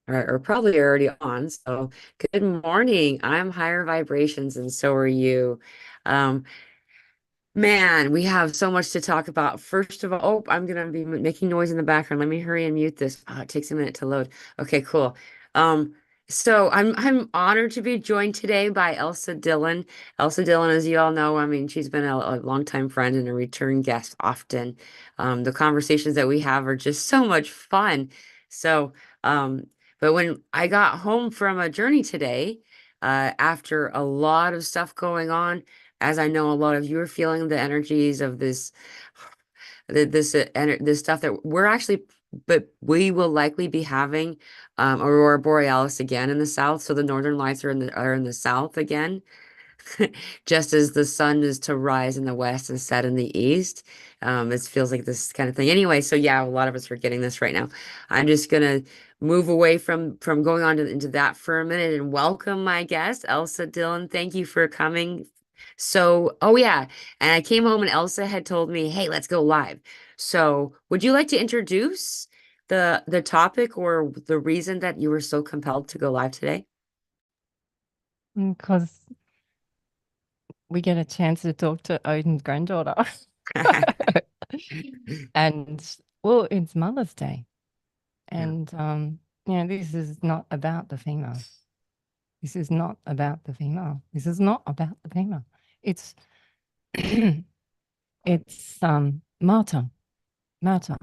or probably already on. So, good morning. I'm higher vibrations, and so are you. Um, Man, we have so much to talk about. First of all, oh, I'm gonna be making noise in the background. Let me hurry and mute this. Oh, it takes a minute to load. Okay, cool. Um, so I'm honored to be joined today by Elsa Dillon. Elsa Dillon, as you all know, I mean, she's been a longtime friend and a return guest often. The conversations that we have are just so much fun. So, um, but when I got home from a journey today, after a lot of stuff going on, as I know a lot of you are feeling the energies of this stuff that we're actually, but we will likely be having aurora borealis again in the south. So the northern lights are in the south again, just as the sun is to rise in the west and set in the east. It feels like this kind of thing. Anyway, so yeah, a lot of us are getting this right now. I'm just gonna move away from going on into that for a minute and welcome my guest, Elsa Dillon. Thank you for coming. So, oh yeah, and I came home and Elsa had told me, "Hey, let's go live." So, would you like to introduce the topic or the reason that you were so compelled to go live today? Because we get a chance to talk to Odin's granddaughter. And well, it's Mother's Day. Yeah, And this is not about the female. This is not about the female. This is not about the female. It's it's Marta, Marta,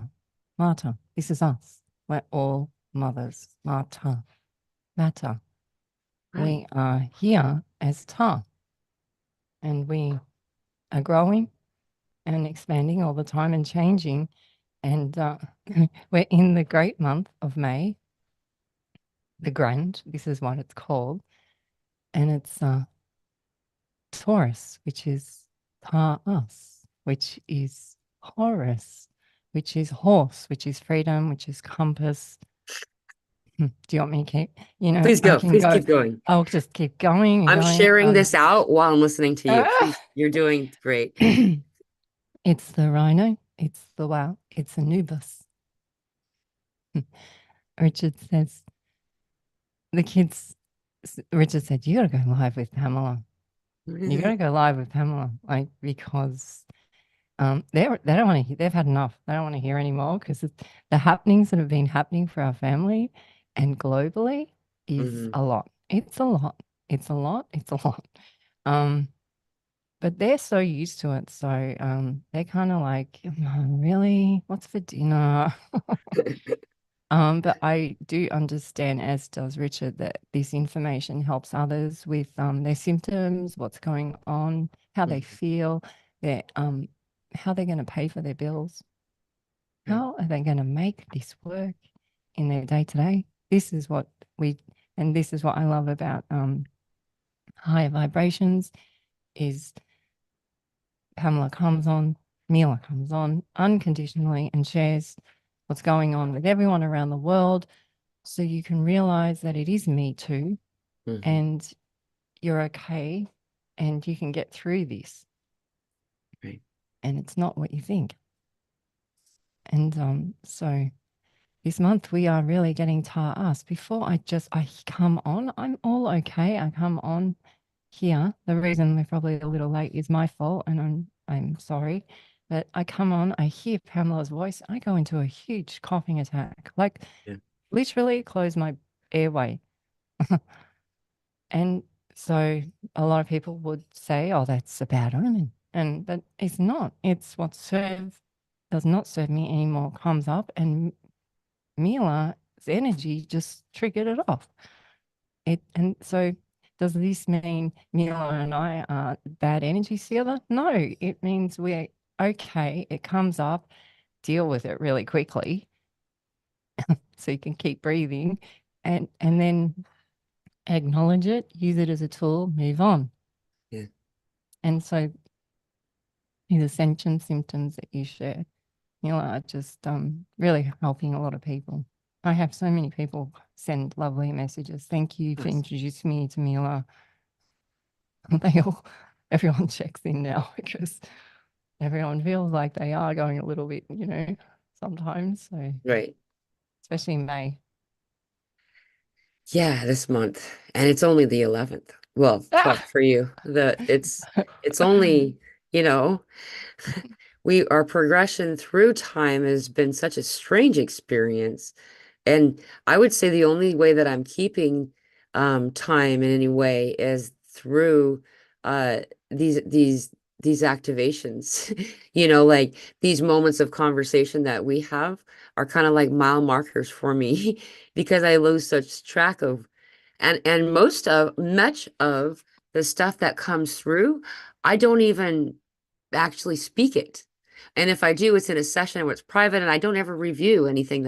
Marta. This is us. We're all mothers. Marta, Marta. right. We are here as Ta, and we are growing and expanding all the time and changing. And we're in the great month of May, the Grand. This is what it's called. And it's Taurus, which is Taurus, which is Horus, which is horse, which is freedom, which is compass. Do you want me to keep? Please I go. can Please go. keep going. I'll just keep going and I'm going. sharing this out while I'm listening to you. Please, you're doing great. It's the rhino. It's the wow. It's Anubis. Richard says, the kids, Richard said, you got to go live with Pamela. You got to go live with Pamela, like, because they don't want to. They've had enough. They don't want to hear anymore because the happenings that have been happening for our family and globally is Hmm. a lot. It's a lot. It's a lot. It's a lot. Um, but they're so used to it, so they're kind of like, "Oh, really? What's for dinner?" But I do understand, as does Richard, that this information helps others with their symptoms, what's going on, how they feel, their how they're going to pay for their bills, Right. how are they going to make this work in their day to day. This is what we, and this is what I love about higher vibrations is Pamela comes on, Mila comes on unconditionally and shares what's going on with everyone around the world so you can realize that it is me too, Hmm. and you're okay, and you can get through this, Right. and it's not what you think. And so this month we are really getting to us. Before I come on, I'm all okay. I come on here. The reason we're probably a little late is my fault, and I'm sorry. But I come on, I hear Pamela's voice, I go into a huge coughing attack, like Yeah. literally close my airway. And so a lot of people would say, oh, that's a bad omen. But it's not. It's what does not serve me anymore comes up, and Mila's energy just triggered it off. And so does this mean Mila and I are bad energies together? No, it means we're okay. It comes up, deal with it really quickly so you can keep breathing, and then acknowledge it, use it as a tool, move on. Yeah. And so these ascension symptoms that you share, are just really helping a lot of people. I have so many people send lovely messages. Thank you for Awesome. introducing me to Mila. They all, everyone checks in now because everyone feels like they are going a little bit, sometimes. So Right. especially in May. Yeah, this month. And it's only the 11th. Well, Ah! 12th for you. It's only, you know, we our progression through time has been such a strange experience. And I would say the only way that I'm keeping time in any way is through uh these these these activations. Like these moments of conversation that we have are kind of like mile markers for me because I lose such track of and much of the stuff that comes through, I don't even actually speak it. And if I do, it's in a session where it's private and I don't ever review anything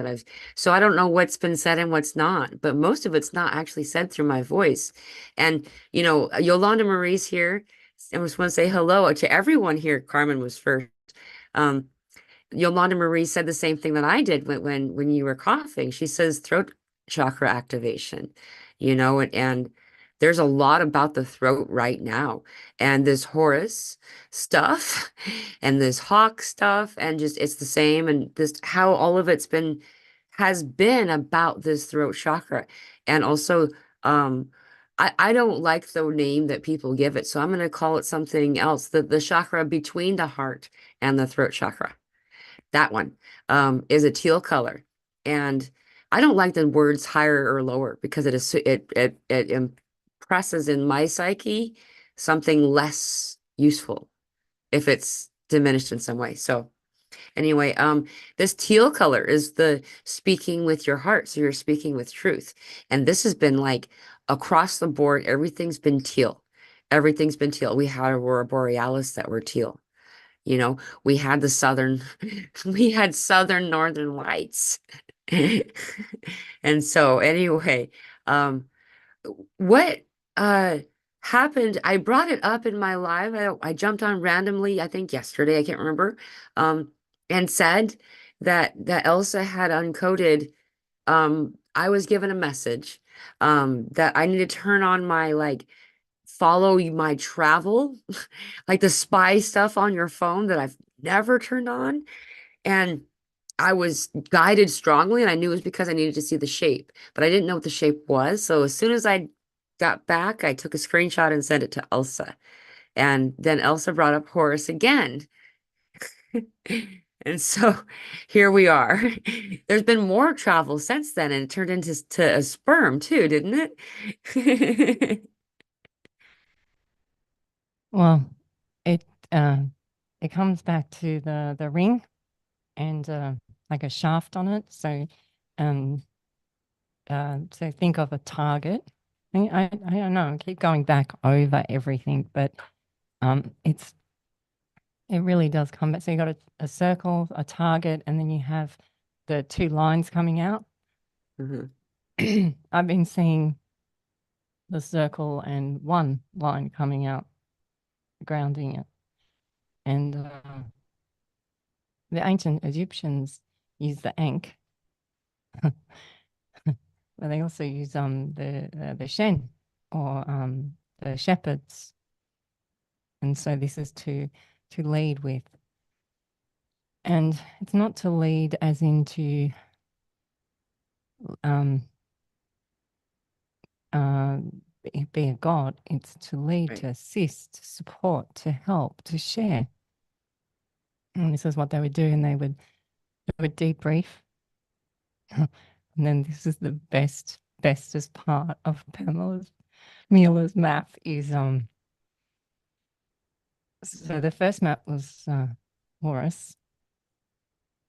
so I don't know what's been said and what's not, but most of it's not actually said through my voice. And, Yolanda Marie's here and was want to say hello to everyone here. Carmen was first. Um, Yolanda Marie said the same thing that I did when you were coughing. She says throat chakra activation, and there's a lot about the throat right now. And this Horus stuff and this Hawk stuff, and just it's the same, and this how all of it's been has been about this throat chakra. And also, I don't like the name that people give it, so I'm gonna call it something else. The chakra between the heart and the throat chakra. That one is a teal color. And I don't like the words higher or lower because it impresses in my psyche something less useful if it's diminished in some way. So anyway, this teal color is the speaking with your heart. So you're speaking with truth. And this has been like across the board, everything's been teal. Everything's been teal. We had Aurora Borealis that were teal. We had we had southern northern lights. And so anyway, um, what uh happened, I brought it up in my live. I jumped on randomly, I think yesterday, I can't remember, um, and said that Elsa had uncoded. I was given a message that I need to turn on my like follow my travel, like the spy stuff on your phone that I've never turned on. And I was guided strongly, and I knew it was because I needed to see the shape, but I didn't know what the shape was. So as soon as I got back, I took a screenshot and sent it to Elsa. And then Elsa brought up Horus again. And so here we are. There's been more travel since then, and it turned into a sperm too, didn't it? Well, it uh, it comes back to the ring and like a shaft on it. Um, so think of a target. I don't know. I keep going back over everything, but it really does come back. So you got a circle, a target, and then you have the two lines coming out. Mhm. I've been seeing the circle and one line coming out, grounding it. And the ancient Egyptians used the ankh, but they also use the shen or the shepherds. And so this is to lead with. And it's not to lead as into um, uh, be a god. It's to lead, Right. to assist, to support, to help, to share. And this is what they would do, and they would debrief. And then this is the bestest part of Mila's map is so the first map was Horus,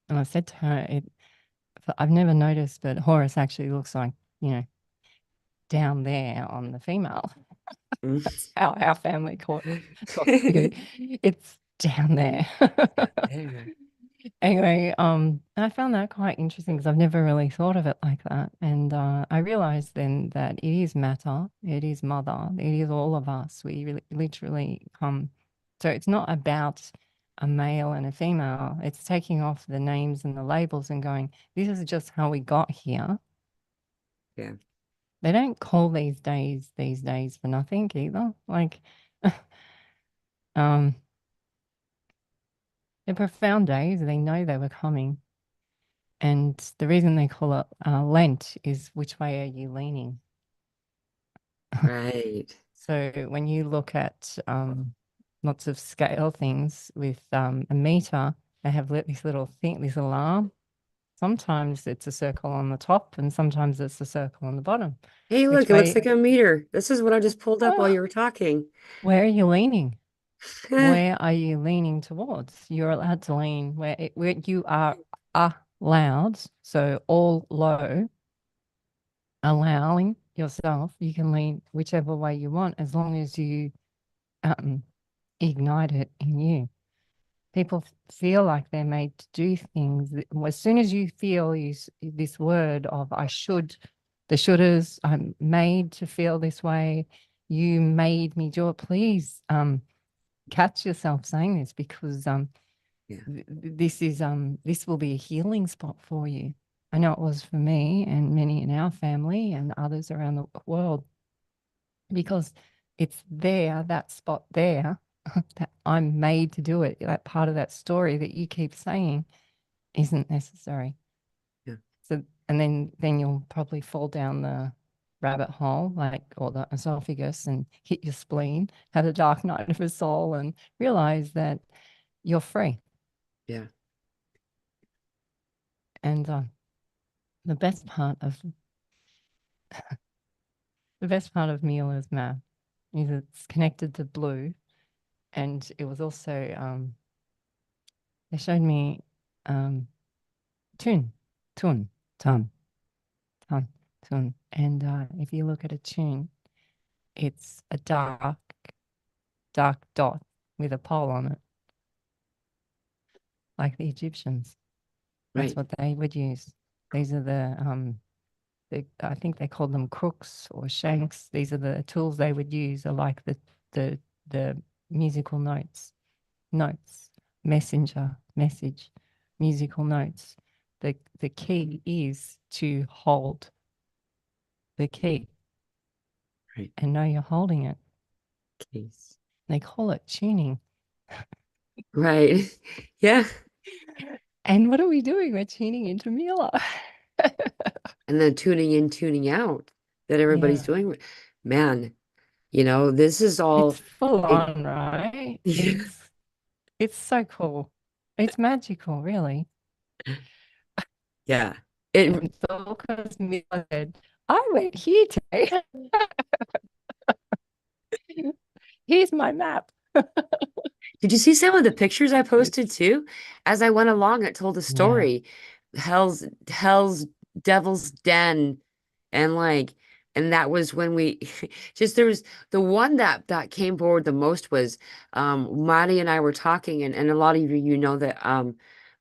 and I said to her, I've never noticed, but Horus actually looks like, you know, down there on the female. That's how our family talks because it's down there. There. Anyway, I found that quite interesting because I've never really thought of it like that. And I realized then that it is matter, it is mother, it is all of us. We really, literally come. So it's not about a male and a female. It's taking off the names and the labels and going, this is just how we got here. Yeah. They don't call these days for nothing either. Like, um, they're profound days. They know they were coming. And the reason they call it Lent is which way are you leaning? Right. So when you look at lots of scale things with a meter, they have this little thing, this little arm. Sometimes it's a circle on the top, and sometimes it's a circle on the bottom. Hey, Which look, it looks way? like a meter. This is what I just pulled up while Oh, you were talking. where are you leaning? Where are you leaning towards? You're allowed to lean where you are allowed. So all low, allowing yourself, you can lean whichever way you want as long as you um, ignite it in you. People feel like they're made to do things. As soon as you feel this word of I should, the shouldas, I'm made to feel this way. You made me do it. Please catch yourself saying this because Yeah. this will be a healing spot for you. I know it was for me and many in our family and others around the world because it's there, that spot there, that I'm made to do it. That part of that story that you keep saying isn't necessary. Yeah. So, and then you'll probably fall down the rabbit hole, like, or the esophagus, and hit your spleen, have a dark night of a soul, and realize that you're free. Yeah. And the best part of Mila's math is it's connected to blue, and it was also they showed me um, tune, tun, ton, ton, tun, and if you look at a tune, it's a dark dot with a pole on it, like the Egyptians. That's Right. what they would use. These are I think they called them crooks or shanks. These are the tools they would use, are like the the musical notes, messenger, message, musical notes. The key is to hold the key Right. and know you're holding it. Case. They call it tuning. Right. Yeah. And what are we doing? We're tuning into Mila. And then tuning in, tuning out that everybody's Yeah. doing. Man, this is It's all full it. on, right? It's so cool. It's magical, really. Yeah. It And it's all because Mila said, I went here today. Here's my map. Did you see some of the pictures I posted too? As I went along, it told a Yeah. story. Hell's Devil's Den. And like, and that was when we just there was the one that came forward the most was Marty and I were talking, and a lot of you know that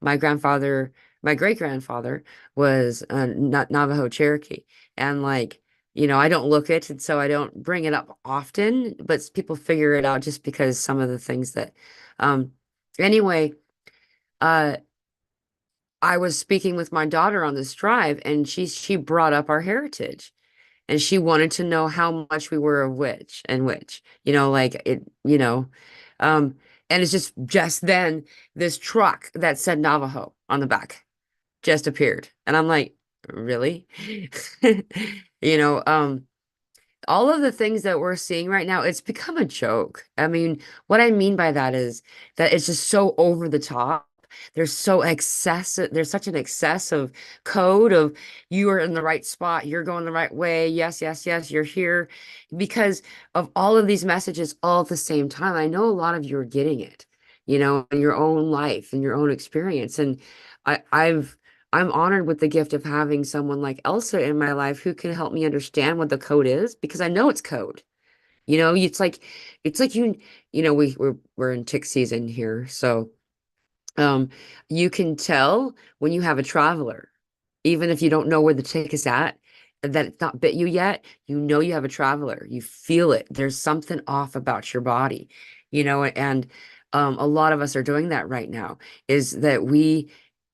my grandfather, my great grandfather was Navajo Cherokee. And like, I don't look it, and so I don't bring it up often, but people figure it out just because some of the things that um anyway, uh I was speaking with my daughter on this drive, and she brought up our heritage, and she wanted to know how much we were of which and which, like um and it's just then this truck that said Navajo on the back just appeared, and I'm like, really? you know um all of the things that we're seeing right now, it's become a joke. I mean, what I mean by that is that it's just so over the top. There's such an excessive code of you are in the right spot, you're going the right way. Yes, yes, yes, you're here because of all of these messages all at the same time. I know a lot of you are getting it, in your own life and your own experience. And I'm honored with the gift of having someone like Elsa in my life who can help me understand what the code is because I know it's code. It's like we're in tick season here. So um you can tell when you have a traveler, even if you don't know where the tick is at, that it's not bit you yet, you have a traveler. You feel it. There's something off about your body, and a lot of us are doing that right now, is that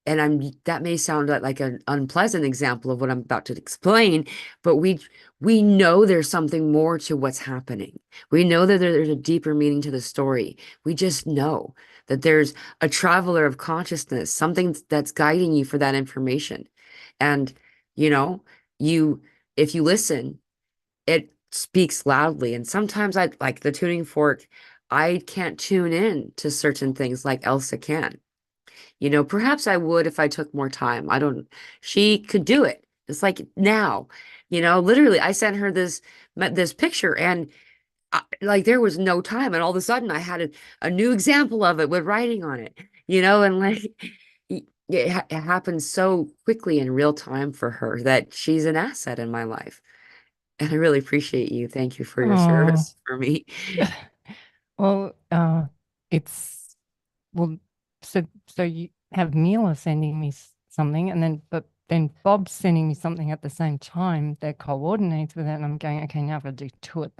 and that may sound like an unpleasant example of what I'm about to explain, but we know there's something more to what's happening. We know that there's a deeper meaning to the story. We just know that there's a traveler of consciousness, something that's guiding you for that information. And, you know, you, if you listen, it speaks loudly. And sometimes I like the tuning fork, I can't tune in to certain things like Elsa can. Perhaps I would if I took more time. I don't, she could do it. It's like now, literally I sent her this picture and like there was no time. And all of a sudden I had a new example of it with writing on it, and like it happens so quickly in real time for her that she's an asset in my life. And I really appreciate you. Thank you for your Oh, service for me. well, it's well, so you have Mila sending me something, and then Bob's sending me something at the same time that coordinates with it, and I'm going, okay, now I've got to do two at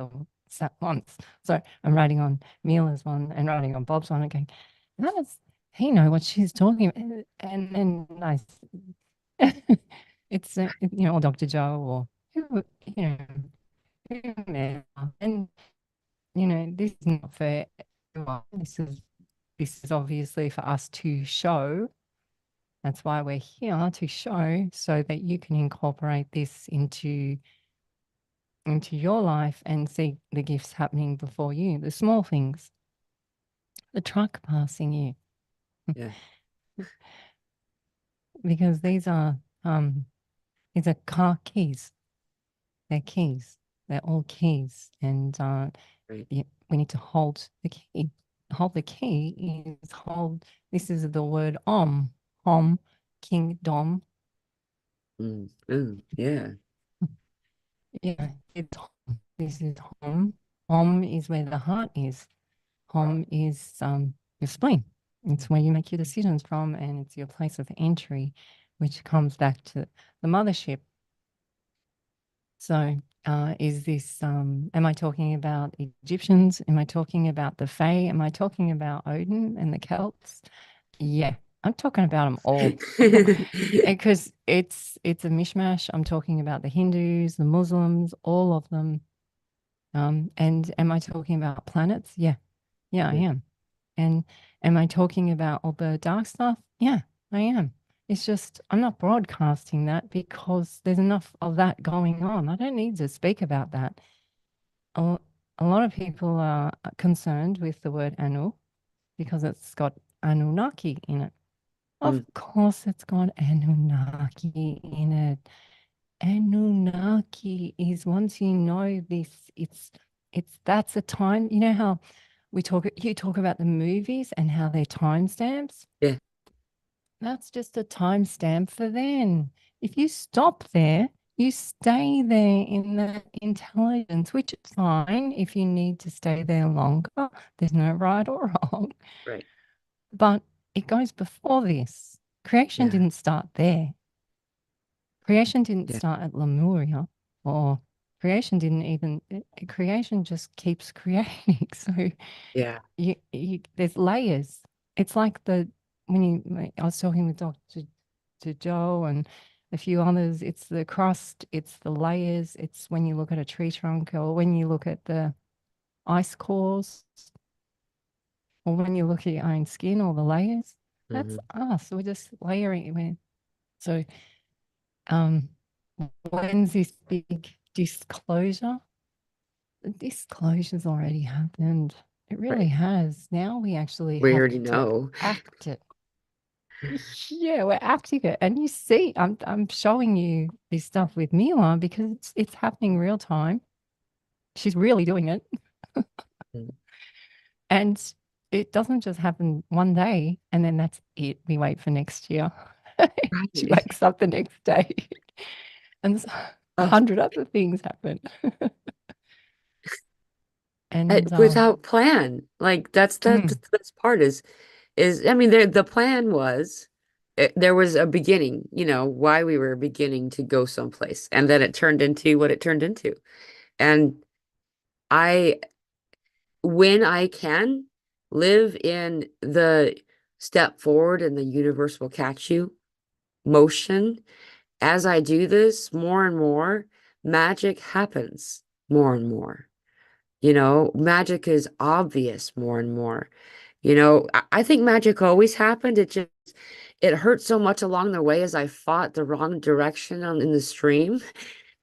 once. So I'm writing on Mila's one and writing on Bob's one, and going, how does he know what she's talking about? And then it's or Dr. Joe or who, whomever. And this is not for everyone. This is obviously for us to show. That's why we're here, to show, so that you can incorporate this into your life and see the gifts happening before you, the small things, the truck passing you, Yeah, because these are car keys. They're keys. They're all keys, and right. we need to hold the key. Hold the key is hold. This is the word Om, kingdom. Yeah. Yeah, it's this is home. Home is where the heart is. Home is your spleen. It's where you make your decisions from, and it's your place of entry, which comes back to the mothership. So, is this? Am I talking about Egyptians? Am I talking about the Fae? Am I talking about Odin and the Celts? Yeah, I'm talking about them all. Because it's a mishmash. I'm talking about the Hindus, the Muslims, all of them. And am I talking about planets? Yeah, yeah, I Yeah, am. And am I talking about all the dark stuff? Yeah, I am. It's just I'm not broadcasting that because there's enough of that going on. I don't need to speak about that. A, a lot of people are concerned with the word Anu because it's got Anunnaki in it. Of mm, course, it's got Anunnaki in it. Anunnaki is, once you know this, it's that's a time. You know how you talk about the movies and how they're timestamps? yeah, That's just a timestamp for then. If you stop there, you stay there in that intelligence, which is fine if you need to stay there longer. There's no right or wrong. right. But it goes before this. Creation Yeah, didn't start there. Creation didn't yeah, start at Lemuria, or creation didn't even, creation just keeps creating. So yeah. there's layers. It's like when I was talking with Dr. to Joe and a few others, it's the crust, it's the layers, it's when you look at a tree trunk or when you look at the ice cores or when you look at your own skin or the layers. That's Hmm. us. We're just layering it. So um, when's this big disclosure? The disclosure's already happened. It really Right. has. Now we actually We have already to know. act it. Yeah, we're acting it. And you see, I'm showing you this stuff with Mila because it's happening real time. She's really doing it. Mm. And it doesn't just happen one day and then that's it. We wait for next year. She Right. wakes up the next day and a Oh, hundred other things happen. And without plan. Like that's mm, the best part is I mean the plan was there was a beginning, why we were beginning to go someplace, and then it turned into what it turned into. And I when I can live in the step forward and the universe will catch you motion, as I do this more and more, magic happens more and more. Magic is obvious more and more. I think magic always happened. It hurt so much along the way as I fought the wrong direction in the stream,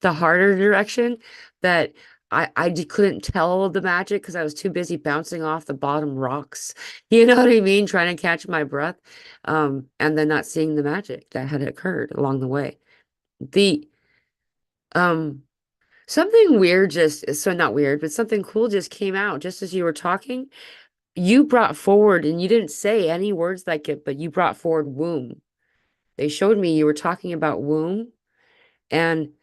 the harder direction, that couldn't tell the magic because I was too busy bouncing off the bottom rocks. You know what I mean? Trying to catch my breath, and then not seeing the magic that had occurred along the way. The um Something weird just so not weird, but something cool just came out just as you were talking. You brought forward, and you didn't say any words like it, but you brought forward womb. They showed me you were talking about womb, and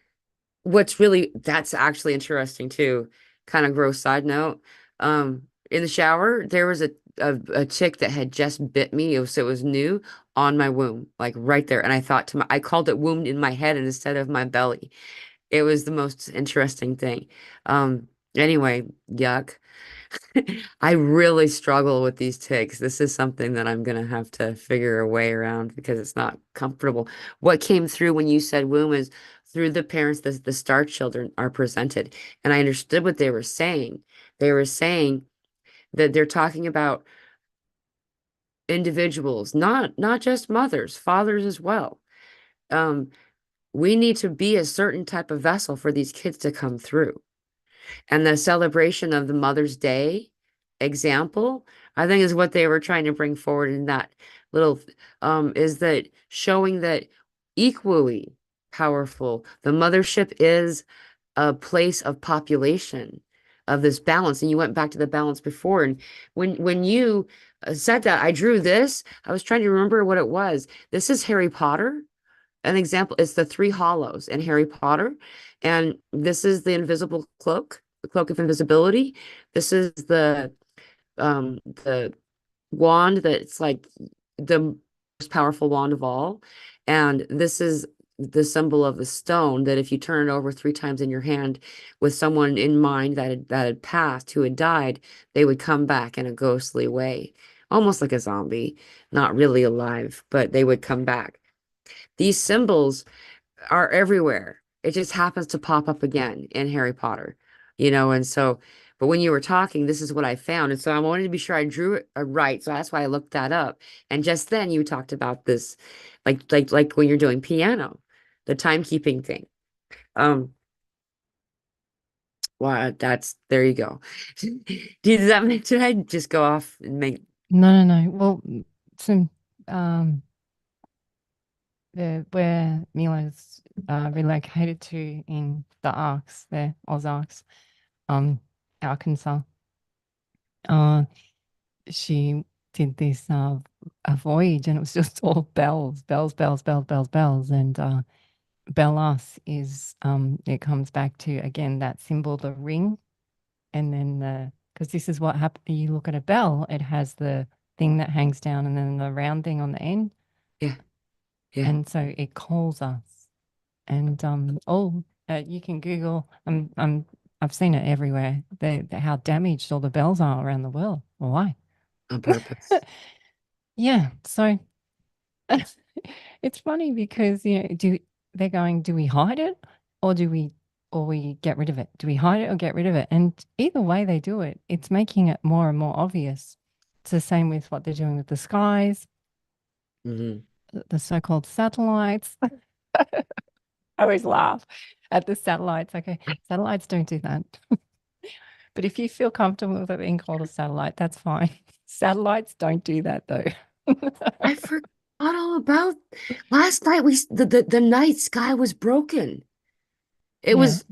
that's actually interesting too. Kind of gross side note. In the shower, there was a chick that had just bit me. So it was new on my womb, like right there. And I called it womb in my head and instead of my belly. It was the most interesting thing. Anyway, yuck. I really struggle with these ticks. This is something that I'm gonna have to figure a way around because it's not comfortable. What came through when you said womb is through the parents, the star children are presented. And I understood what they were saying. They were saying that they're talking about individuals, not just mothers, fathers as well. Um, we need to be a certain type of vessel for these kids to come through. And the celebration of the Mother's Day example, I think is what they were trying to bring forward in that little is that showing that equally powerful the mothership is a place of population of this balance. And you went back to the balance before. And when you said that, I drew this. I was trying to remember what it was. This is Harry Potter. An example is the three hollows in Harry Potter. And this is the invisible cloak, the cloak of invisibility. This is the wand that's like the most powerful wand of all. And this is the symbol of the stone that if you turn it over three times in your hand with someone in mind that had passed, who had died, they would come back in a ghostly way, almost like a zombie, not really alive, but they would come back. These symbols are everywhere. It just happens to pop up again in Harry Potter, and so, but when you were talking, this is what I found. And so I wanted to be sure I drew it right. So that's why I looked that up. And just then you talked about this, like when you're doing piano, the timekeeping thing. Um, well, there you go. Did I just go off and make, No. Well, some where Mila's relocated to in the Arcs, there, Ozarks, Arkansas. Uh, she did this a voyage, and it was just all bells, bells, bells, bells, bells, bells, and Bellas is it comes back to again that symbol, the ring, and then because this is what happens. You look at a bell, it has the thing that hangs down, and then the round thing on the end, yeah, yeah. and so it calls us. And you can Google. I've seen it everywhere. How damaged all the bells are around the world. Why? On purpose. Yeah. So it's funny because they're going, do we hide it or we get rid of it? Do we hide it or get rid of it? And either way they do it, it's making it more and more obvious. It's the same with what they're doing with the skies, Hmm. the so-called satellites. I always laugh at the satellites. Okay, satellites don't do that. But if you feel comfortable with it being called a satellite, that's fine. Satellites don't do that though. I forgot all about last night. The night sky was broken. It Yeah. was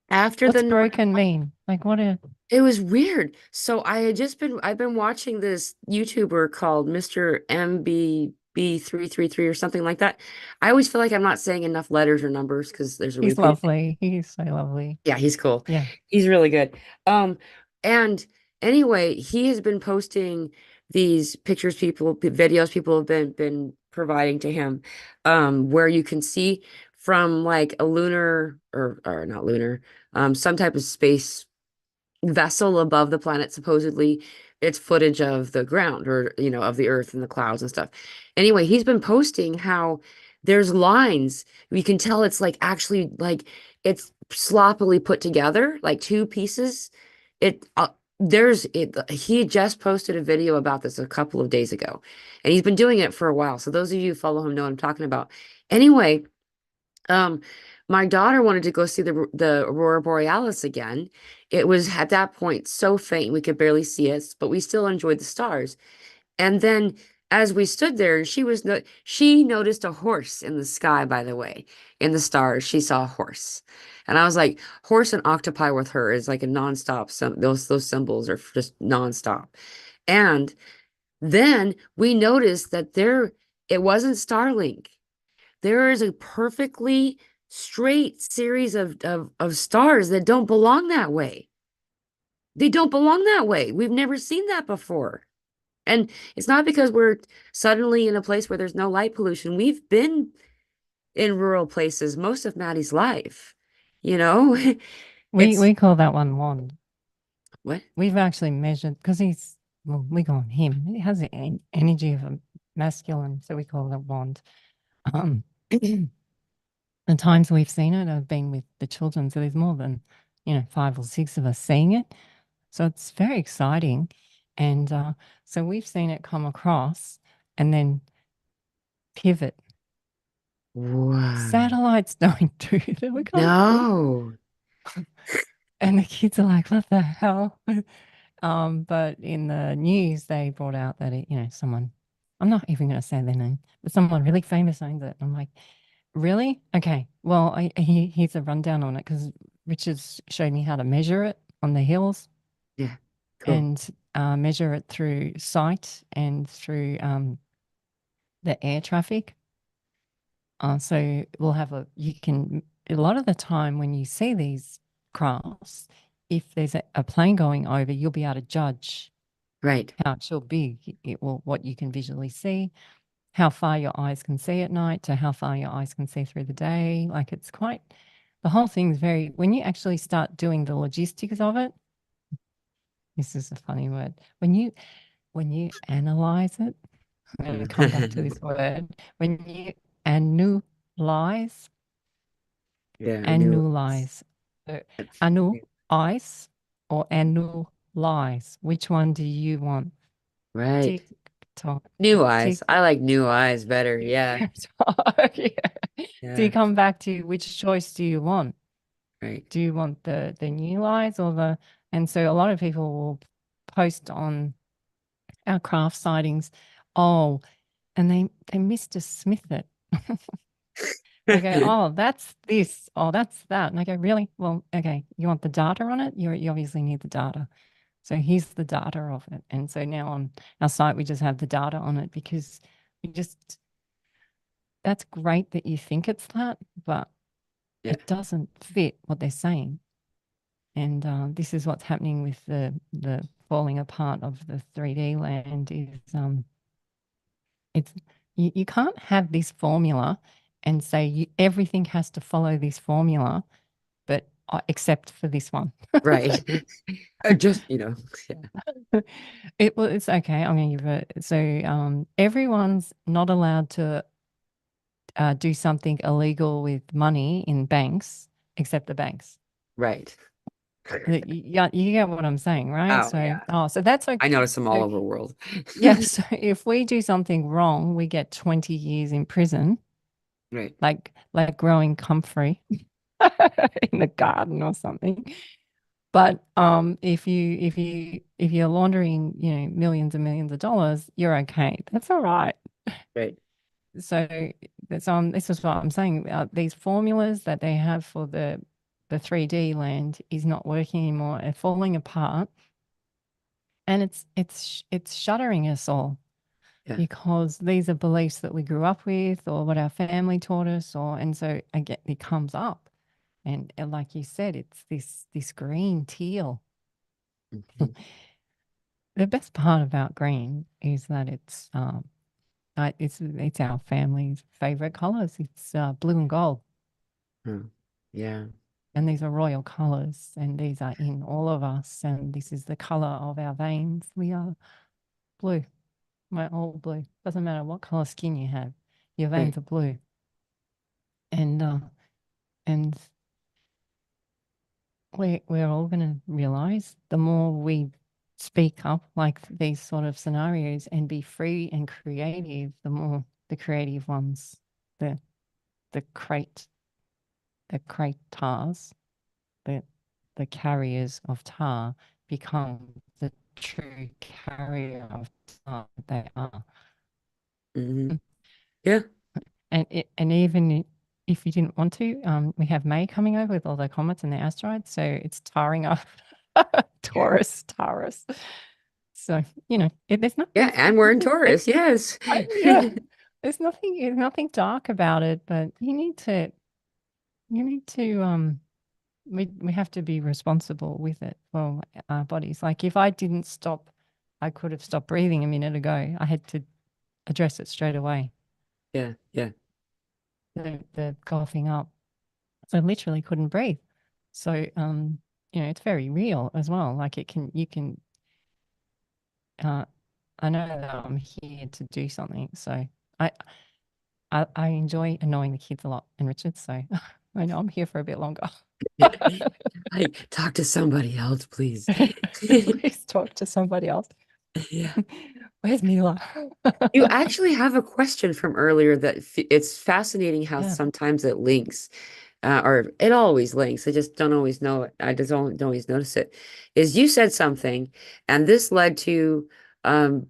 after What's the north. broken mean? Like what a It was weird. So I've been watching this YouTuber called Mr. MBB333 or something like that. I always feel like I'm not saying enough letters or numbers because there's a he's repeat. lovely. He's so lovely. Yeah, he's cool. Yeah. He's really good. And anyway, he has been posting these pictures, videos people have been providing to him, where you can see from like a lunar or not lunar, some type of space vessel above the planet. Supposedly it's footage of the ground or of the earth and the clouds and stuff. Anyway, he's been posting how there's lines. We can tell it's like actually like it's sloppily put together, like two pieces. It there's it He just posted a video about this a couple of days ago, and he's been doing it for a while. So those of you who follow him know what I'm talking about. Anyway, um my daughter wanted to go see the Aurora Borealis again. It was at that point so faint we could barely see it, but we still enjoyed the stars. And then as we stood there, she noticed a horse in the sky, by the way. In the stars, she saw a horse. And I was like, horse and octopi with her is like a nonstop. Those symbols are just nonstop. And then we noticed that it wasn't Starlink. There is a perfectly straight series of stars that don't belong that way. They don't belong that way. We've never seen that before. And it's not because we're suddenly in a place where there's no light pollution. We've been in rural places most of Maddie's life. You know, We it's we call that one wand. what? We've actually measured because well, we call him. He has the energy of a masculine, so we call it wand. Um, the times we've seen it have been with the children, so there's more than 5 or 6 of us seeing it. So it's very exciting, and so we've seen it come across and then pivot. Wow. Satellites don't do that. We can't do. No. And the kids are like, "What the hell?" But in the news, they brought out that someone, I'm not even going to say their name, but someone really famous owns it. I'm like, really? Okay. Well, here's a rundown on it because Richard's showed me how to measure it on the hills Yeah. Cool. and measure it through sight and through the air traffic. So we'll have a lot of the time when you see these crafts, if there's a plane going over, you'll be able to judge Right. how it's so big it will, what you can visually see, how far your eyes can see at night to how far your eyes can see through the day. Like it's quite, the whole thing's very, when you actually start doing the logistics of it, this is a funny word. When you analyze it, I'm going to come back to this word. When you analyze, Yeah, I knew. analyze, so That's analyze or analyze, which one do you want? right. Tick tock, New eyes. tick. I like new eyes better. Yeah. Yeah. So you Yeah. come back to which choice do you want? Right. Do you want the new lies or the, and so a lot of people will post on our craft sightings, oh, and they Mr. Smith it. They go, oh, that's this, oh, that's that. And I go, really? Well, okay, you want the data on it? You obviously need the data. So here's the data of it. And so now on our site, we just have the data on it because we just, that's great that you think it's that, but Yeah. it doesn't fit what they're saying. And this is what's happening with the falling apart of the 3D land is it's you can't have this formula and say everything has to follow this formula, but except for this one. Right. Just, yeah. It's okay. I'm going to give it. So everyone's not allowed to do something illegal with money in banks except the banks. Right. You get what I'm saying, right? Oh, So, yeah. so that's okay. I notice them all So, over the world. yeah. So if we do something wrong, we get 20 years in prison, Right. like growing comfrey in the garden or something. But if you're laundering, millions and millions of dollars, you're okay. That's all right. Right. So this is what I'm saying. These formulas that they have for the 3D land is not working anymore. It's falling apart, and it's shuddering us all Yeah. because these are beliefs that we grew up with, or what our family taught us, and so again it comes up, and like you said, it's this green teal. Mhm. The best part about green is that it's our family's favorite colors. It's blue and gold. Hmm. Yeah. And these are royal colors, and these are in all of us. And this is the color of our veins. We are blue. We're all blue. Doesn't matter what color skin you have, your Right. veins are blue. And we're all going to realize the more we speak up like these sort of scenarios and be free and creative, the more the creative ones, the the crate the Kratars, the carriers of tar, become the true carrier of tar they are. Hmm. Yeah. And even if you didn't want to, we have May coming over with all the comets and the asteroids, so it's tarring up Taurus. So there's not Yeah. And we're in Taurus. Yes. yeah, there's nothing dark about it, but you need to we have to be responsible with it for our bodies. Like if I didn't stop, I could have stopped breathing a minute ago. I had to address it straight away. Yeah. Yeah. The coughing up. So I literally couldn't breathe. So it's very real as well. Like you can uh I know that I'm here to do something. So I I enjoy annoying the kids a lot and Richard, so I know I'm here for a bit longer. Like, talk to somebody else, please. Please talk to somebody else. Yeah. Where's Mila? You actually have a question from earlier that it's fascinating how Yeah. sometimes it links, or it always links. I just don't always know it. I just don't always notice it. Is you said something, and this led to um,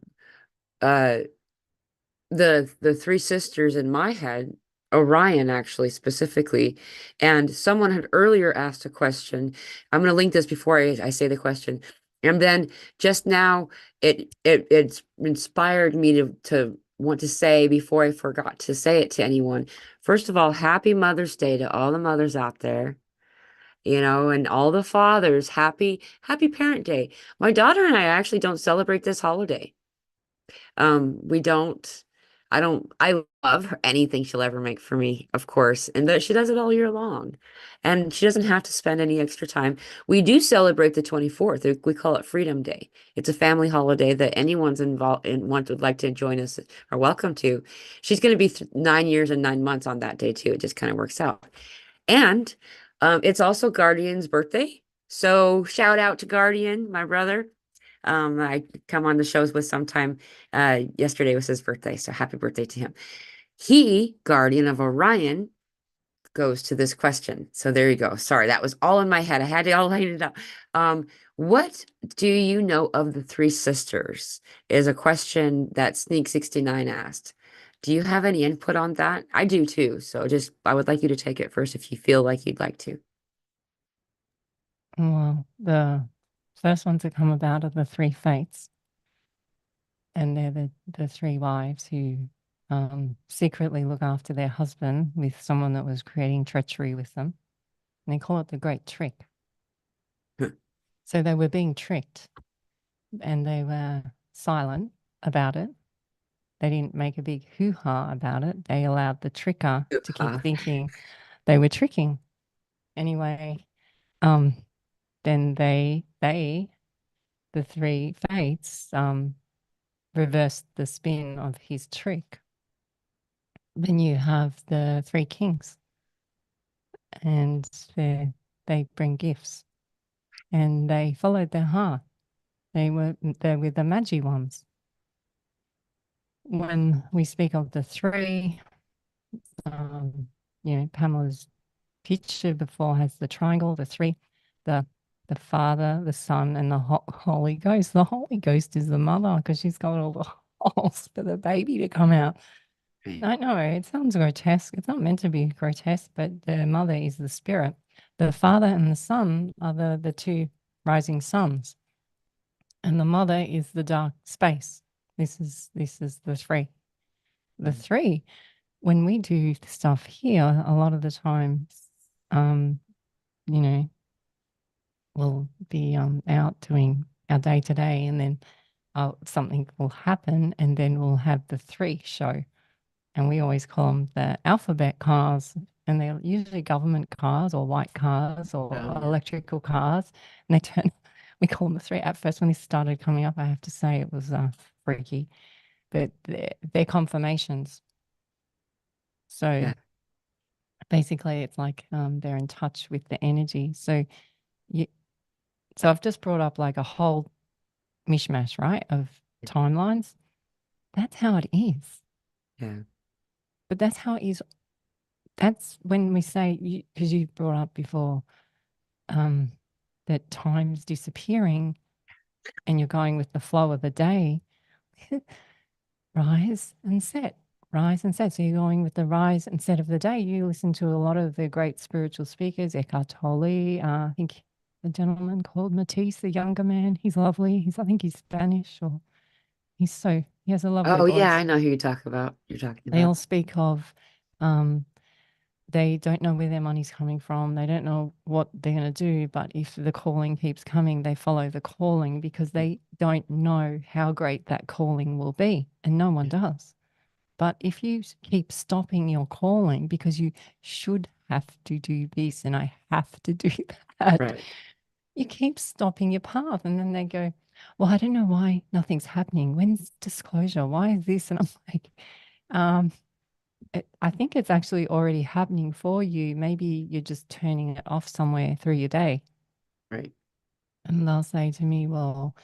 uh, the three sisters in my head, Orion actually specifically, and someone had earlier asked a question. I'm going to link this before I say the question, and then just now it's inspired me to want to say before I forgot to say it to anyone. First of all, happy Mother's Day to all the mothers out there. And all the fathers, happy Parent Day. My daughter and I actually don't celebrate this holiday. We don't, I love her, anything she'll ever make for me, of course, and that she does it all year long. And she doesn't have to spend any extra time. We do celebrate the 24th. We call it Freedom Day. It's a family holiday that anyone's involved in would like to join us are welcome to. She's going to be 9 years and 9 months on that day too. It just kind of works out. And it's also Guardian's birthday. So shout out to Guardian, my brother. I come on the shows with sometime. Yesterday was his birthday, so happy birthday to him. He, Guardian of Orion, goes to this question. So there you go. Sorry, that was all in my head. I had it all lined up. What do you know of the three sisters? Is a question that Sneak 69 asked. Do you have any input on that? I do too. So just I would like you to take it first if you feel like you'd like to. Well, the first ones that come about are the three fates, and they're the three wives who secretly look after their husband with someone that was creating treachery with them. And they call it the Great Trick. So they were being tricked and they were silent about it. They didn't make a big hoo-ha about it. They allowed the tricker to keep thinking they were tricking. Anyway, then the three fates, reversed the spin of his trick. Then you have the three kings, and they bring gifts, and they followed their heart. They're with the Magi ones. When we speak of the three, Pamela's picture before has the triangle, the three, the Father, the Son, and the Holy Ghost. The Holy Ghost is the mother because she's got all the holes for the baby to come out. Right. I know it sounds grotesque. It's not meant to be grotesque, but the mother is the spirit. The Father and the Son are the two rising suns, and the mother is the dark space. This is the three. The three, when we do stuff here, a lot of the times, you know, we'll be out doing our day to day, and then something will happen, and then we'll have the three show, and we always call them the alphabet cars, and they're usually government cars or white cars or Oh, yeah. electrical cars, and they turn. We call them the three. At first, when they started coming up, I have to say it was freaky, but they're confirmations. So Yeah. basically, it's like they're in touch with the energy. So you, so I've just brought up like a whole mishmash, right, of timelines. That's how it is. Yeah. But that's how it is that's when we say, because you brought up before, um, that time's disappearing and you're going with the flow of the day, rise and set, rise and set. So you're going with the rise and set of the day. You listen to a lot of the great spiritual speakers, Eckhart Tolle, I think the gentleman called Matisse, the younger man. He's lovely. I think he's Spanish, or he has a lovely Oh yeah, I voice. know who you're talking They about. all speak of, um, they don't know where their money's coming from. They don't know what they're going to do. But if the calling keeps coming, they follow the calling because they don't know how great that calling will be. And no one Yeah. does. But if you keep stopping your calling because you should have to do this and I have to do that, Right. you keep stopping your path. And then they go, well, I don't know why nothing's happening. When's disclosure? Why is this? And I'm like, um, I think it's actually already happening for you. Maybe you're just turning it off somewhere through your day. Right. And they'll say to me, well,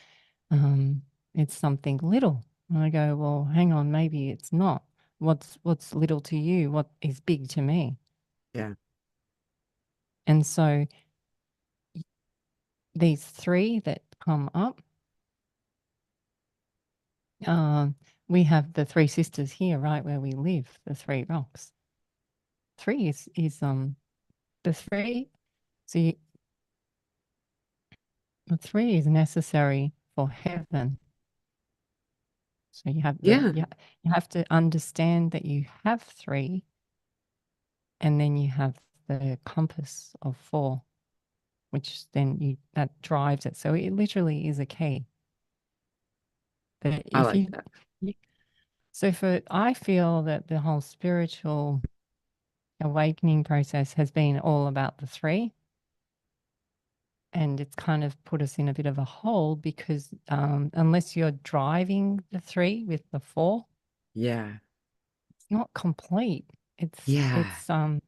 um, it's something little. And I go, well, hang on, maybe it's not. What's little to you? What is big to me? Yeah. And so these three that come up, um, we have the three sisters here, right where we live, the three rocks. Three is the three. So the three is necessary for heaven. So you have Yeah. you have to understand that you have three, and then you have the compass of four, which then that drives it. So it literally is a key. That I if like you that. so for I feel that the whole spiritual awakening process has been all about the three, and it's kind of put us in a bit of a hole because unless you're driving the three with the four, Yeah. it's not complete. It's Yeah. it's um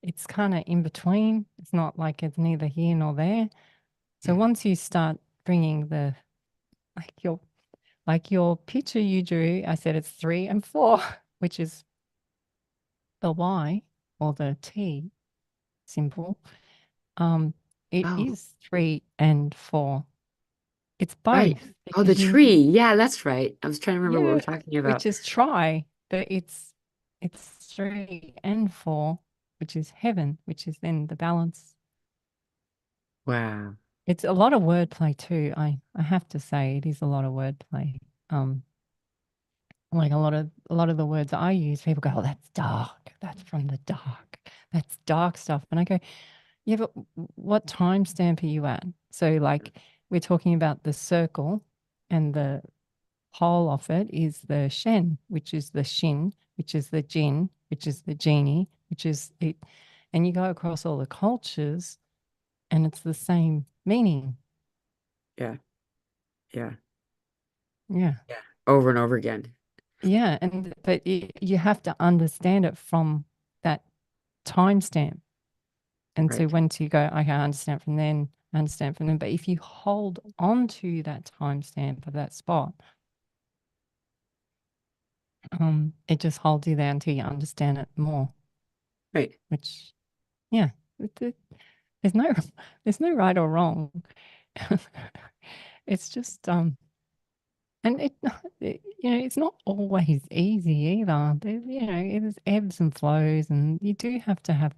it's kind of in between. It's not like it's neither here nor there. So Yeah. once you start bringing the like your picture you drew, I said it's 3 and 4, which is the Y or the T symbol. Um, it Oh, is 3 and 4. It's right. both Oh, the because tree. Yeah, that's right. I was trying to remember what we were yeah, talking which about. is try, but it's 3 and 4, which is heaven, which is then the balance. Wow. It's a lot of wordplay too. I have to say it is a lot of wordplay. Um, like a lot of the words I use, people go, "Oh, that's dark. That's from the dark. That's dark stuff." And I go, "Yeah, but what timestamp are you at?" So like we're talking about the circle, and the whole of it is the Shen, which is the Shin, which is the Jin, which is the genie, which is it. And you go across all the cultures, and it's the same meaning. Yeah. Yeah. Yeah. Yeah. Over and over again. Yeah, and but you have to understand it from that timestamp. And so Right. once you go, okay, I understand from then, I understand from then. But if you hold on to that timestamp of that spot, it just holds you there until you understand it more. Right. Which, yeah, there's no there's no right or wrong. It's just and it's not always easy either. There's ebbs and flows, and you do have to have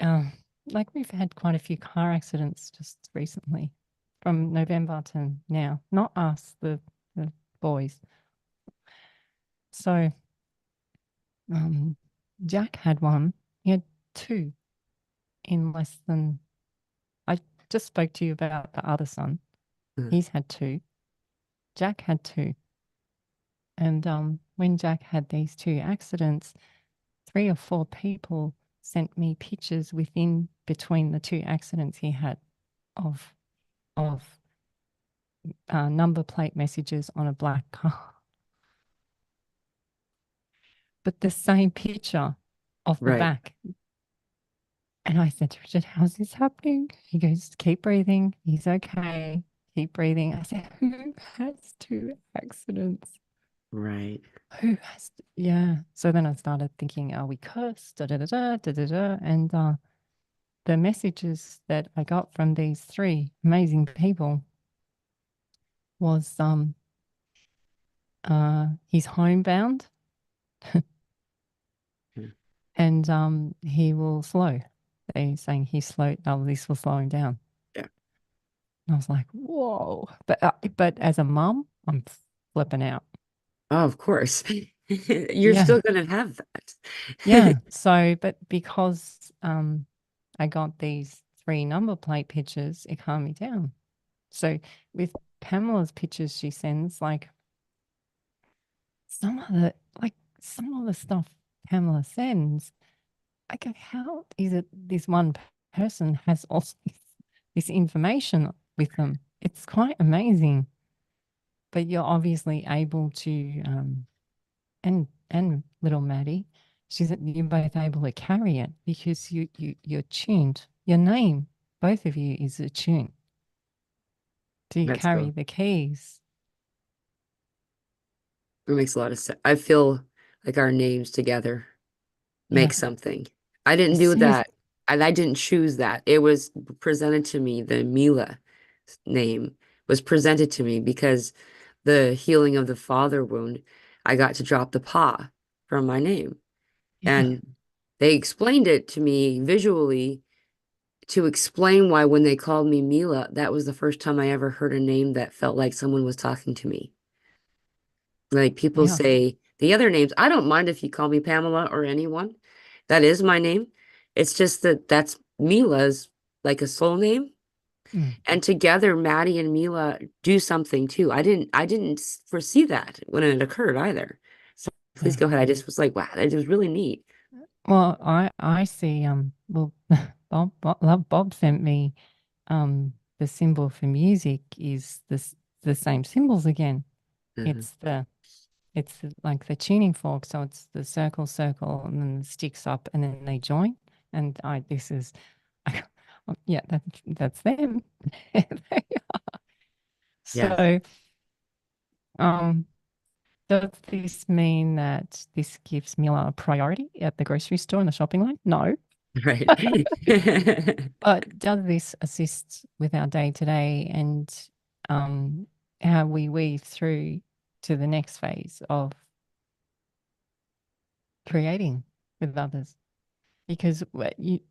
Um, like we've had quite a few car accidents just recently from November to now. Not us, the boys. So um, Jack had one. He had two in less than. I just spoke to you about the other son. Uh, He's had two. Jack had two. And when Jack had these two accidents, 3 or 4 people sent me pictures within between the two accidents he had of of number plate messages on a black car, but the same picture of the right. back. And I said to Richard, how's this happening? He goes, keep breathing. He's okay. Keep breathing. I said, who has two accidents? Right. Who has to, yeah. So then I started thinking, are we cursed? Da da da da da da da. And the messages that I got from these three amazing people was he's homebound Yeah. and he will slow. They saying he slowed. Oh, this will slow him down. Yeah. And I was like, whoa. But as a mum, I'm flipping out. Oh, of course. You're Yeah, still gonna have yeah. that. So, but because I got these three number plate pictures, it calmed me down. So with Pamela's pictures she sends, some of the some of the stuff Pamela sends, I go, how is it this one person has all this information with them? It's quite amazing. But you're obviously able to and little Maddie, you're both able to carry it because you're tuned. Your name, both of you, is attuned. Do you That's carry cool. the keys? It makes a lot of sense. I feel like our names together Yeah. make something. I didn't As do soon as that. And I didn't choose that. It was presented to me. The Mila name was presented to me because the healing of the father wound, I got to drop the pa from my name. yeah, And they explained it to me visually to explain why when they called me Mila, that was the first time I ever heard a name that felt like someone was talking to me. Like people yeah. say the other names, I don't mind if you call me Pamela or anyone. That is my name. It's just that that's Mila's like a soul name. Mm, And together, Maddie and Mila do something too. I didn't foresee that when it occurred either. So please yeah. go ahead. I just was like, wow, that was really neat. Well, I see well Bob sent me the symbol for music is the same symbols again. Mhm. It's like the tuning fork, so it's the circle, circle, and then the sticks up, and then they join. And I this is yeah, that's them. They are. Yes. So um does this mean that this gives Mila a priority at the grocery store in the shopping line? No. Right. But does this assist with our day to day and um, how we weave through to the next phase of creating with others? Because we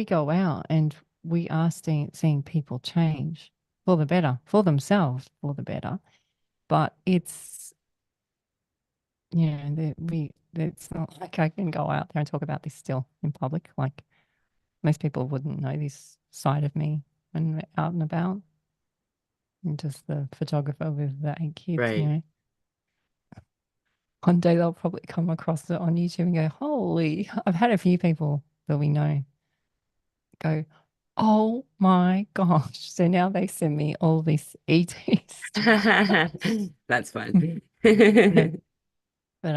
go out and we are seeing people change for the better, for themselves, for the better. But it's not like I can go out there and talk about this still in public. Like most people wouldn't know this side of me when we're out and about. I'm just the photographer with the 8 kids, Right. One day they'll probably come across it on YouTube and go, holy, I've had a few people that we know go, oh my gosh. So now they send me all this ET stuff. That's fun. No, but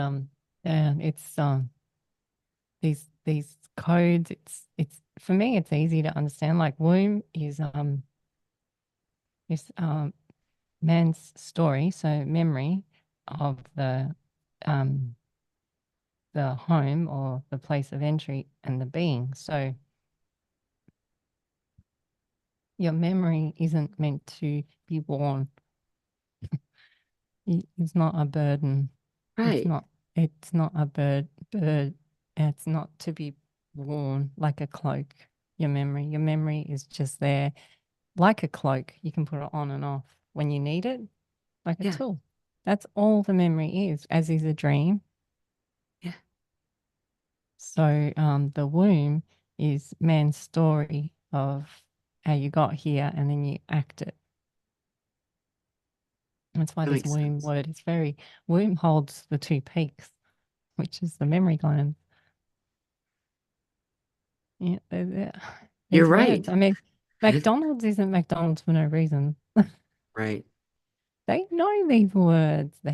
yeah, it's these codes, it's for me it's easy to understand. Like womb is man's story, so memory of the home or the place of entry and the being. So your memory isn't meant to be worn. It's not a burden. It's Right. not it's not a bird. It's not to be worn like a cloak. Your memory. Your memory is just there like a cloak. You can put it on and off when you need it, like a Yeah. tool. That's all the memory is, as is a dream. Yeah. So the womb is man's story of how you got here and then you act it. That's why That this makes womb sense. word is very, womb holds the two peaks, which is the memory gland. Yeah, You're these right. words. I mean, McDonald's isn't McDonald's for no reason. Right. They know these words. They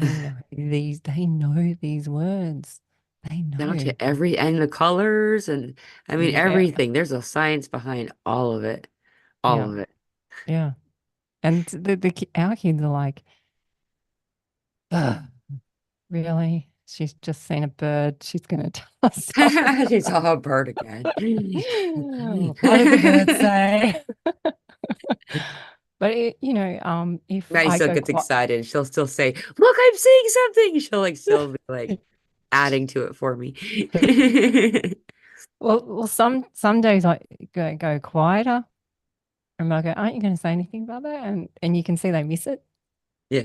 know these words. They Down know. to every and the colors and I mean Yeah, everything. There's a science behind all of it. All yeah, of it. yeah. And our kids are like, Ugh, really? She's just seen a bird. She's going to tell us something. She saw a bird again. What did the bird say? But if Maddie I still go gets quiet, excited. She'll still say, "Look, I'm seeing something." She'll like still be like adding to it for me. well, some days I go quieter, and I go, "Aren't you going to say anything about that?" And you can see they miss it Yeah,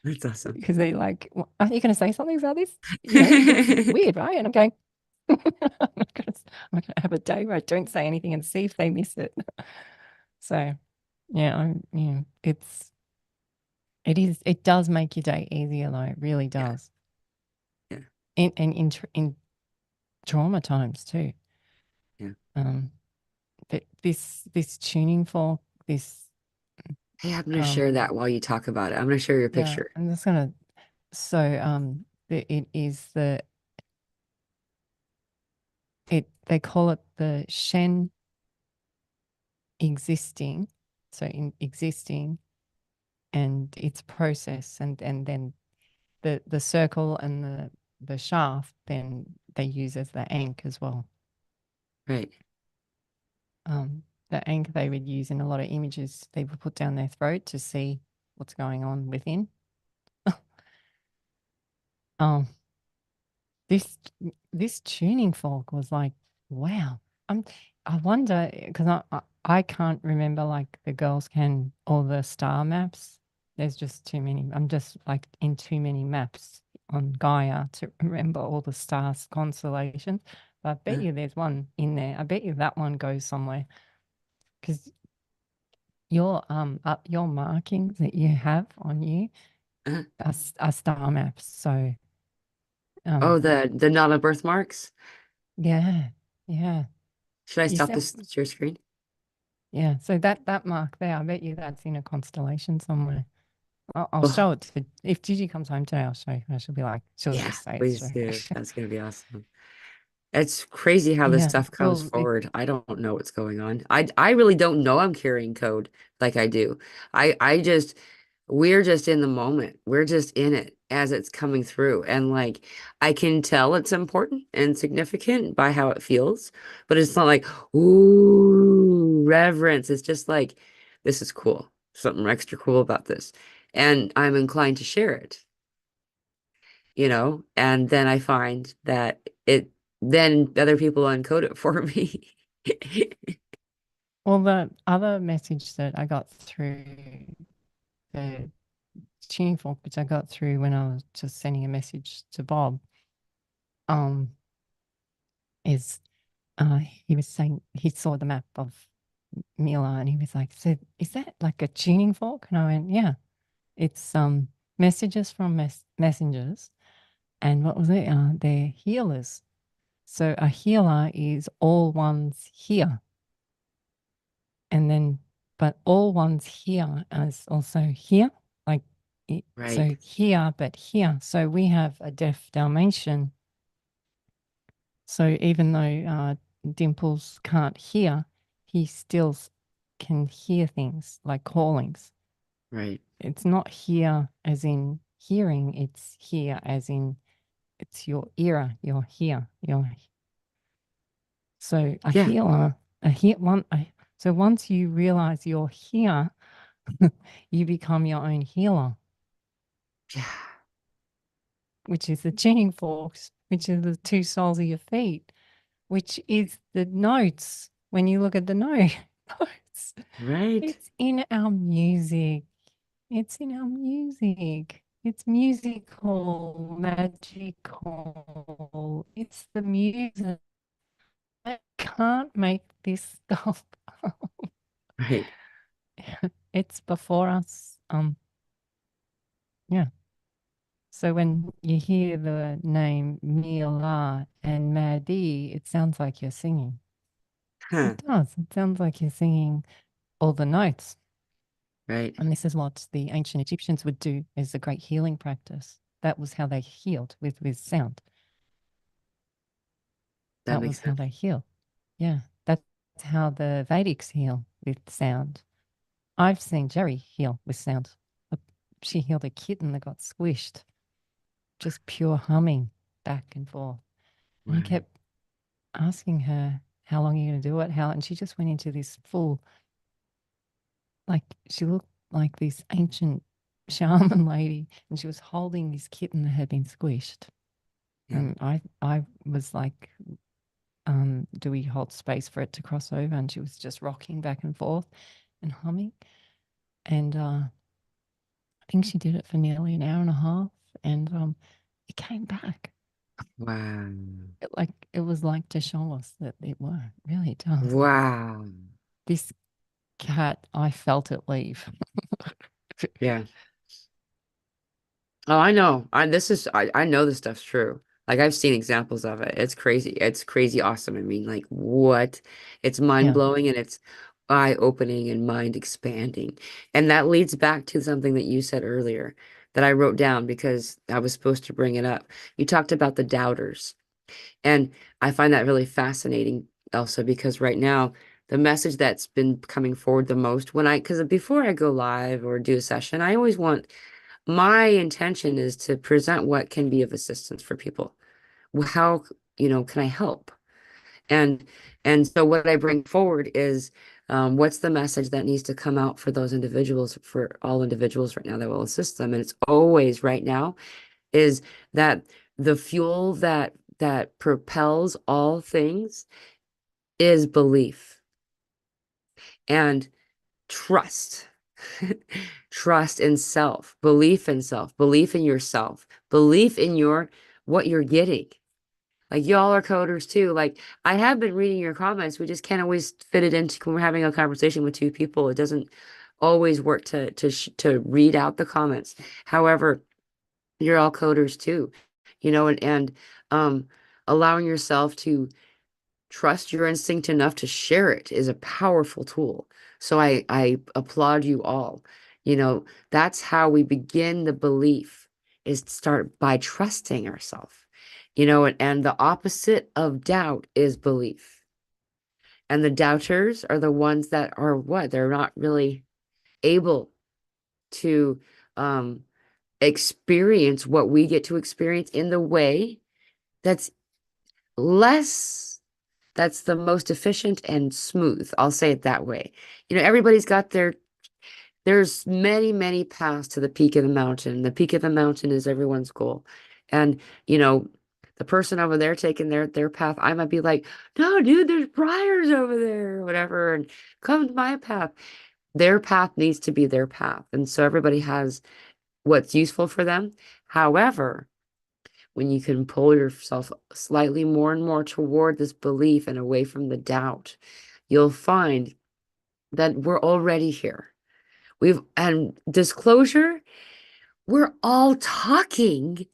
that's awesome. because they're like, "Aren't you going to say something about this? It's weird, right?" And I'm going, I'm gonna have a day where I don't say anything and see if they miss it. So yeah, it does make your day easier though. It really Yeah, does. yeah, In trauma times too. yeah. Um, but this tuning fork, this Hey, I'm gonna share um, that while you talk about it. I'm gonna share your yeah, picture. I'm just gonna. So it is they call it the Shen existing, so in existing, and its process, and then the circle and the shaft, then they use as the ank as well. Right. The ank they would use in a lot of images they would put down their throat to see what's going on within. um, this this tuning fork was like, wow. Um, I wonder because I can't remember like the girls can all the star maps. There's just too many. I'm just like in too many maps on Gaia to remember all the stars constellations. But I bet Uh, you there's one in there. I bet you that one goes somewhere because your markings that you have on you uh. are star maps. So Oh, um the not a birthmarks. yeah, yeah. Should I You stop said this share screen? yeah. So that mark there, I bet you that's in a constellation somewhere. I'll Oh, show it to if Gigi comes home today. I'll show her. She'll be like, she'll yeah, just say it please straight. do. That's gonna be awesome. It's crazy how this Yeah. stuff comes Well, forward. I don't know what's going on. I really don't know I'm carrying code like I do. I just we're just in the moment. We're just in it as it's coming through. And like I can tell it's important and significant by how it feels, but it's not like, ooh, reverence. It's just like this is cool. Something extra cool about this. And I'm inclined to share it, and then I find that then other people uncode it for me. well, the other message that I got through the tuning fork, which I got through when I was just sending a message to Bob, um, is he was saying he saw the map of Mila and he was like, so is that like a tuning fork? And I went, yeah, it's messages from messengers. And what was it? They're healers. So a healer is all ones here. And then, but all ones here is also here. Like, Right, so here, but here. So we have a deaf Dalmatian. So even though Dimples can't hear, he still can hear things like callings. right. It's not here as in hearing, it's here as in it's your ear, you're here. So a Yeah, healer, so once you realize you're here, you become your own healer, yeah, which is the tuning forks, which are the two soles of your feet, which is the notes. When you look at the notes, right, it's in our music. It's in our music. It's musical, magical. It's the music. I can't make this stuff up. right. It's before us. Yeah. So when you hear the name Mila and Madi, it sounds like you're singing. Huh, It does. It sounds like you're singing all the notes. right. And this is what the ancient Egyptians would do as a great healing practice. That was how they healed with sound. That That makes was how sense. they heal. Yeah. That's how the Vedics heal with sound. I've seen Jerry heal with sound. she healed a kitten that got squished, just pure humming back and forth. And I Wow. kept asking her, how long are you going to do it? And she just went into this full, like she looked like this ancient shaman lady, and she was holding this kitten that had been squished. Yeah. And I was like, do we hold space for it to cross over? And she was just rocking back and forth and humming. And I think she did it for nearly an hour and a half, and it came back. Wow. It was like to show us that it really does. Wow. This cat, I felt it leave. Yeah. Oh, I know. I know this stuff's true. Like I've seen examples of it. It's crazy. It's crazy awesome. I mean, like what? It's Yeah. mind-blowing and it's eye-opening and mind expanding. And that leads back to something that you said earlier that I wrote down because I was supposed to bring it up. You talked about the doubters. And I find that really fascinating, Elsa, because right now the message that's been coming forward the most because before I go live or do a session, I always want my intention is to present what can be of assistance for people. How, can I help? And and so what I bring forward is what's the message that needs to come out for those individuals, for all individuals right now that will assist them. And it's always right now is that the fuel that propels all things is belief and trust. Trust in self, belief in yourself, belief in what you're getting. Like y'all are coders too. Like I have been reading your comments. We just can't always fit it into when we're having a conversation with two people. It doesn't always work to read out the comments. However, you're all coders too, and allowing yourself to trust your instinct enough to share it is a powerful tool. So I applaud you all. That's how we begin the belief is to start by trusting ourselves. And the opposite of doubt is belief. And the doubters are the ones that are what? They're not really able to experience what we get to experience in the way that's less that's the most efficient and smooth. I'll say it that way. Everybody's got there's many, many paths to the peak of the mountain. The peak of the mountain is everyone's goal. And, you know, the person over there taking their path, I might be like, no, dude, there's briars over there or whatever, and come to my path. Their path needs to be their path. And so everybody has what's useful for them. However, when you can pull yourself slightly more and more toward this belief and away from the doubt, you'll find that we're already here. And disclosure, we're all talking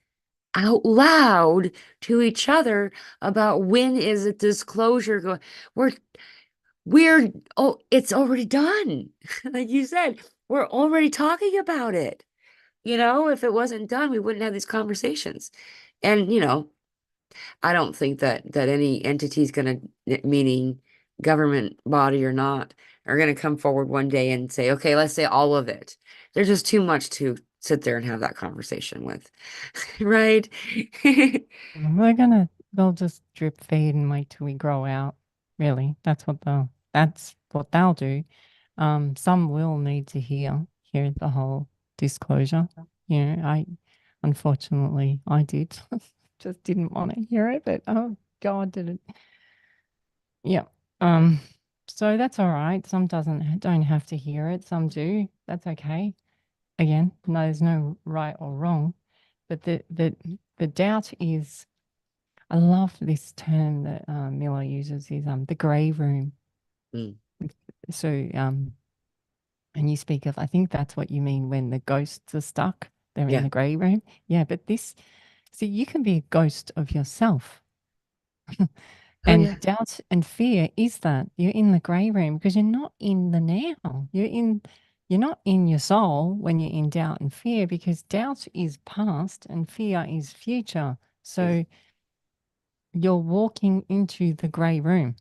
out loud to each other about when is a disclosure going. We're, oh, it's already done. Like you said, we're already talking about it. If it wasn't done, we wouldn't have these conversations. And, I don't think that any entity is going to, meaning government body or not, are going to come forward one day and say, okay, let's say all of it. There's just too much to sit there and have that conversation with, right? They'll just drip feed and wait till we grow out. Really, that's what they'll do. Some will need to hear the whole disclosure. Unfortunately, I did. Just didn't want to hear it, but oh God, did it. Yeah. Um, so that's all right. Some don't have to hear it, some do. That's okay. Again, no, there's no right or wrong. But the doubt is, I love this term that Miller uses, is the grey room. Mm, So and you speak of, I think that's what you mean when the ghosts are stuck, they're in yeah. the grey room. Yeah, but see, you can be a ghost of yourself. Oh And yeah. doubt and fear is that you're in the grey room because you're not in the now. You're not in your soul when you're in doubt and fear, because doubt is past and fear is future. Yeah. So you're walking into the grey room.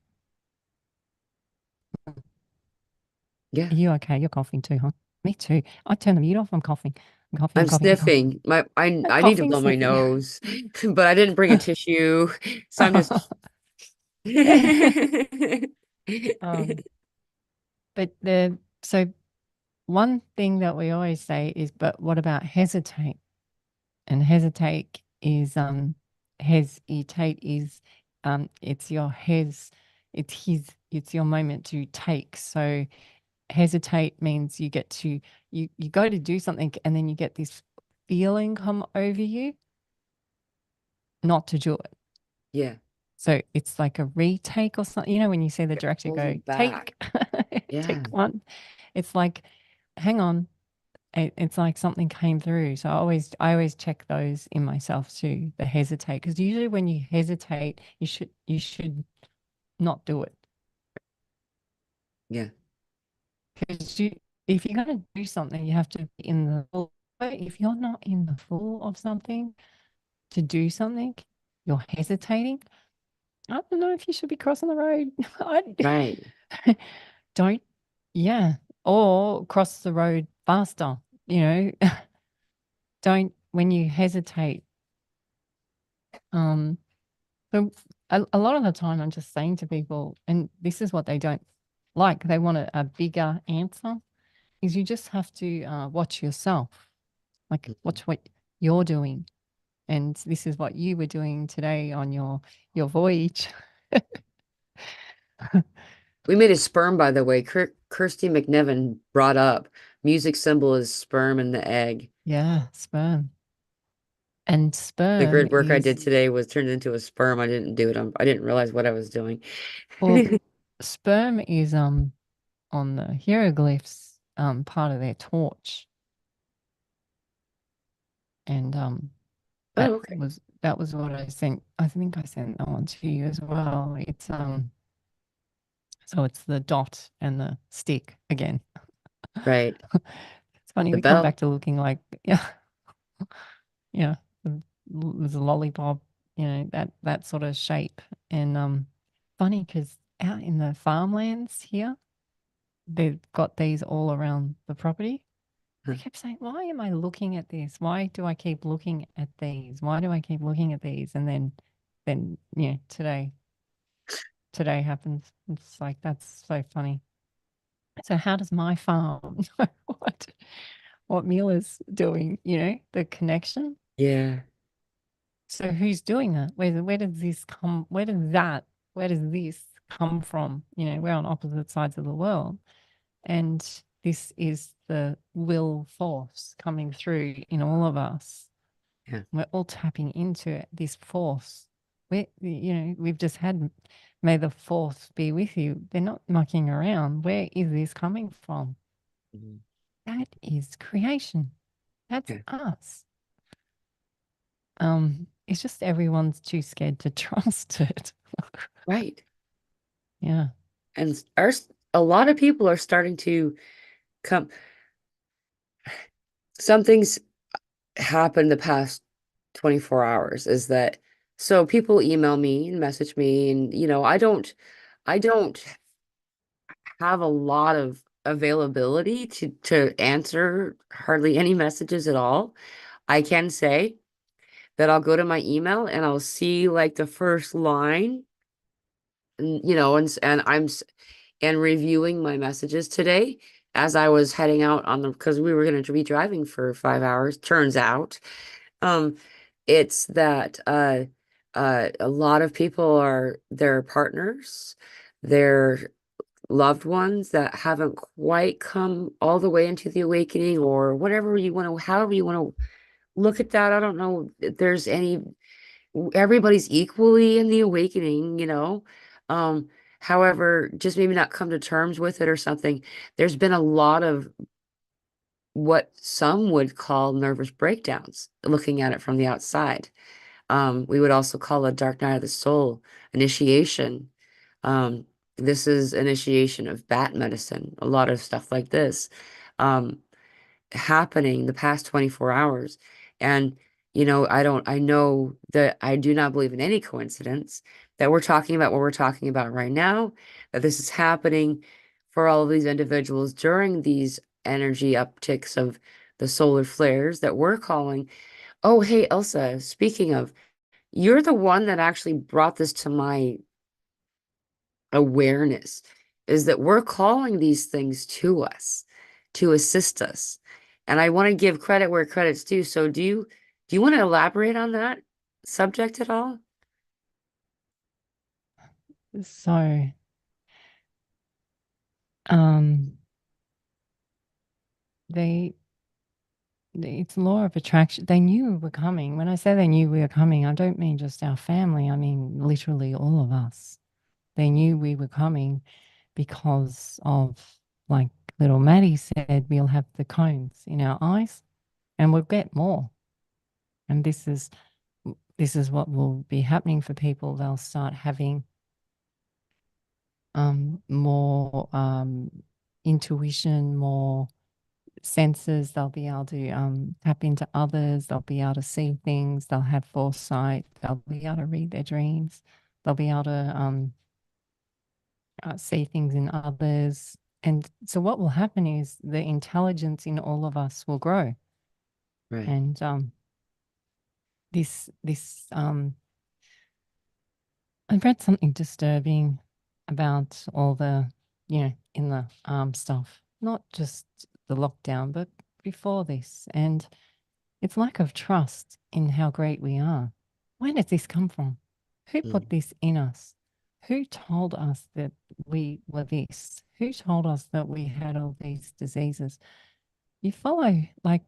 Yeah. Are you okay? You're coughing too, huh? Me too. I turn the mute off. I'm coughing. Coughing, I'm coughing, coughing. sniffing. I need to Coughing, blow my sniffing. nose, but I didn't bring a tissue, so I'm just. um, but the so one thing that we always say is, but what about hesitate? And hesitate is hesitate is it's your it's your moment to take. So hesitate means you get to you go to do something and then you get this feeling come over you not to do it. Yeah, So it's like a retake or something. You know, when you see the director go, holding back. take, Yeah, take one. It's like, hang on. It's like something came through. So I always check those in myself too, the hesitate. Because usually when you hesitate, you should not do it. yeah, Because if you're gonna do something, you have to be in the full. If you're not in the full of something to do something, you're hesitating. I don't know if you should be crossing the road. right. Don't, yeah, or cross the road faster. You know, don't when you hesitate. Um, so a lot of the time, I'm just saying to people, and this is what they don't like. They want a bigger answer. Is you just have to watch yourself, like Mhm. watch what you're doing, and this is what you were doing today on your voyage. We made a sperm, by the way. Kirsty McNevin brought up music symbol is sperm and the egg. Yeah, sperm. And The sperm grid work I is did today was turned into a sperm. I didn't do it. I didn't realize what I was doing. well, sperm is on the hieroglyphs part of their torch, and Oh, okay. that was what I sent. I think I sent that one to you as well. It's so it's the dot and the stick again. Right. It's funny The we come bell. back to looking like yeah yeah there's a lollipop, you know, that sort of shape. And funny because out in the farmlands here they've got these all around the property. I Huh. kept saying, why am I looking at this? Why do I keep looking at these? Why do I keep looking at these? And then yeah, today happens. It's like that's so funny. So how does my farm know what Mila's doing? You know, the connection. Yeah. So who's doing that? Where does this come? Where does this come from? You know, we're on opposite sides of the world, and this is the will force coming through in all of us. Yeah. We're all tapping into this force. We've just had, may the force be with you. They're not mucking around. Where is this coming from? Mhm. That is creation. That's Yeah. us. It's just everyone's too scared to trust it. Right. Yeah. And a lot of people are starting to come. Something's happened the past 24 hours is that so people email me and message me and I don't have a lot of availability to answer hardly any messages at all. I can say that I'll go to my email and I'll see like the first line and and reviewing my messages today as I was heading out on the because we were going to be driving for 5 hours. Turns out, um, it's that a lot of people are their partners, their loved ones that haven't quite come all the way into the awakening or whatever you want to, however you want to look at that. I don't know if there's any, everybody's equally in the awakening. Um, however, just maybe not come to terms with it or something. There's been a lot of what some would call nervous breakdowns, looking at it from the outside. We would also call a dark night of the soul initiation. Um, this is initiation of bat medicine, a lot of stuff like this. Um, happening the past 24 hours. And, I know that I do not believe in any coincidence that we're talking about what we're talking about right now, that this is happening for all of these individuals during these energy upticks of the solar flares that we're calling. Oh, hey, Elsa, speaking of, you're the one that actually brought this to my awareness, is that we're calling these things to us to assist us. And I want to give credit where credit's due. So do you want to elaborate on that subject at all? So, um, they, it's law of attraction. They knew we were coming. When I say they knew we were coming, I don't mean just our family. I mean literally all of us. They knew we were coming because of, like little Maddie said, we'll have the cones in our eyes, and we'll get more. And this is what will be happening for people. They'll start having more intuition, more senses. They'll be able to tap into others. They'll be able to see things. They'll have foresight. They'll be able to read their dreams. They'll be able to see things in others. And so what will happen is the intelligence in all of us will grow. Right, And this I read something disturbing about all the, in the stuff, not just the lockdown, but before this. And it's lack of trust in how great we are. Where did this come from? Who mm, put this in us? Who told us that we were this? Who told us that we had all these diseases? You follow, like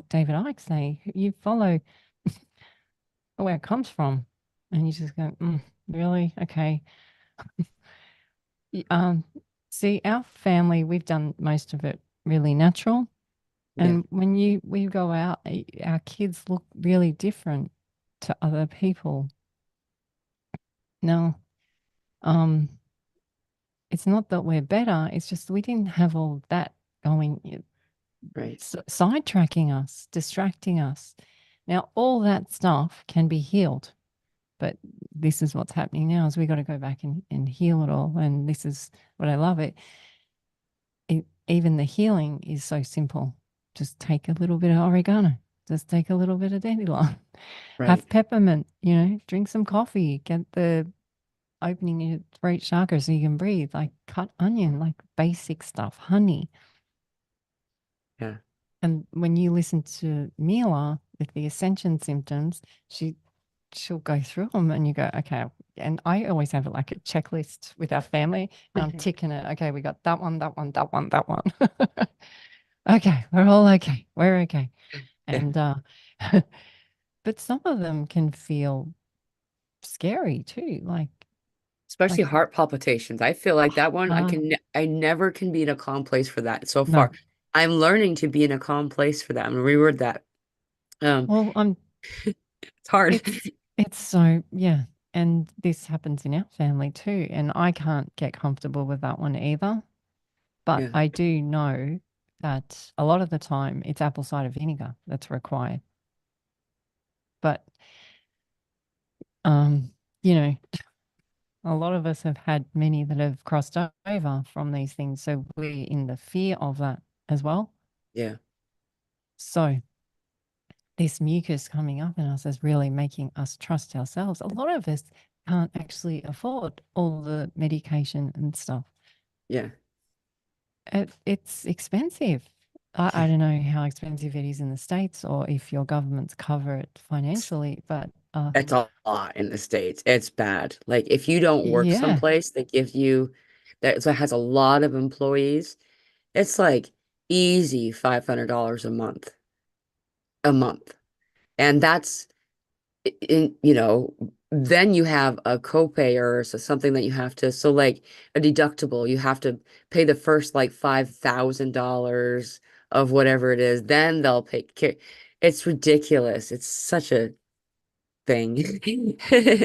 David Icke say, you follow where it comes from, and you just go, really? Okay. Um, See, our family, we've done most of it really natural. yeah, And when we go out, our kids look really different to other people. Now, um, it's not that we're better, it's just we didn't have all that going, right, sidetracking us, distracting us. Now, all that stuff can be healed, but this is what's happening now is we got to go back and heal it all. And this is what I love even the healing is so simple. Just take a little bit of oregano, just take a little bit of dandelion, right, have peppermint, drink some coffee, get the opening your throat chakra so you can breathe, like cut onion, like basic stuff, honey. yeah, And when you listen to Mila with the Ascension symptoms, she'll go through them and you go, okay. And I always have like a checklist with our family and I'm ticking it. Okay, we got that one, that one, that one, that one. Okay, we're all okay. We're okay. yeah. And but some of them can feel scary too. Especially Like heart palpitations. I feel like that one, uh I never can be in a calm place for that so no. far. I'm learning to be in a calm place for that. I'm gonna reword that. Um, Well, it's hard. it's so yeah. And this happens in our family too. And I can't get comfortable with that one either. But Yeah, I do know that a lot of the time it's apple cider vinegar that's required. But um, you know, a lot of us have had many that have crossed over from these things. So we're in the fear of that as well. yeah, So this mucus coming up in us is really making us trust ourselves. A lot of us can't actually afford all the medication and stuff. yeah. It's expensive. I don't know how expensive it is in the States or if your governments cover it financially, but It's a lot in the States. It's bad. Like if you don't work yeah. someplace that gives you that has a lot of employees, it's like easy $500 a month. And that's then you have a copay or so something that you have to, so like a deductible, you have to pay the first like $5,000 of whatever it is, then they'll pay care. It's ridiculous. It's such a thing.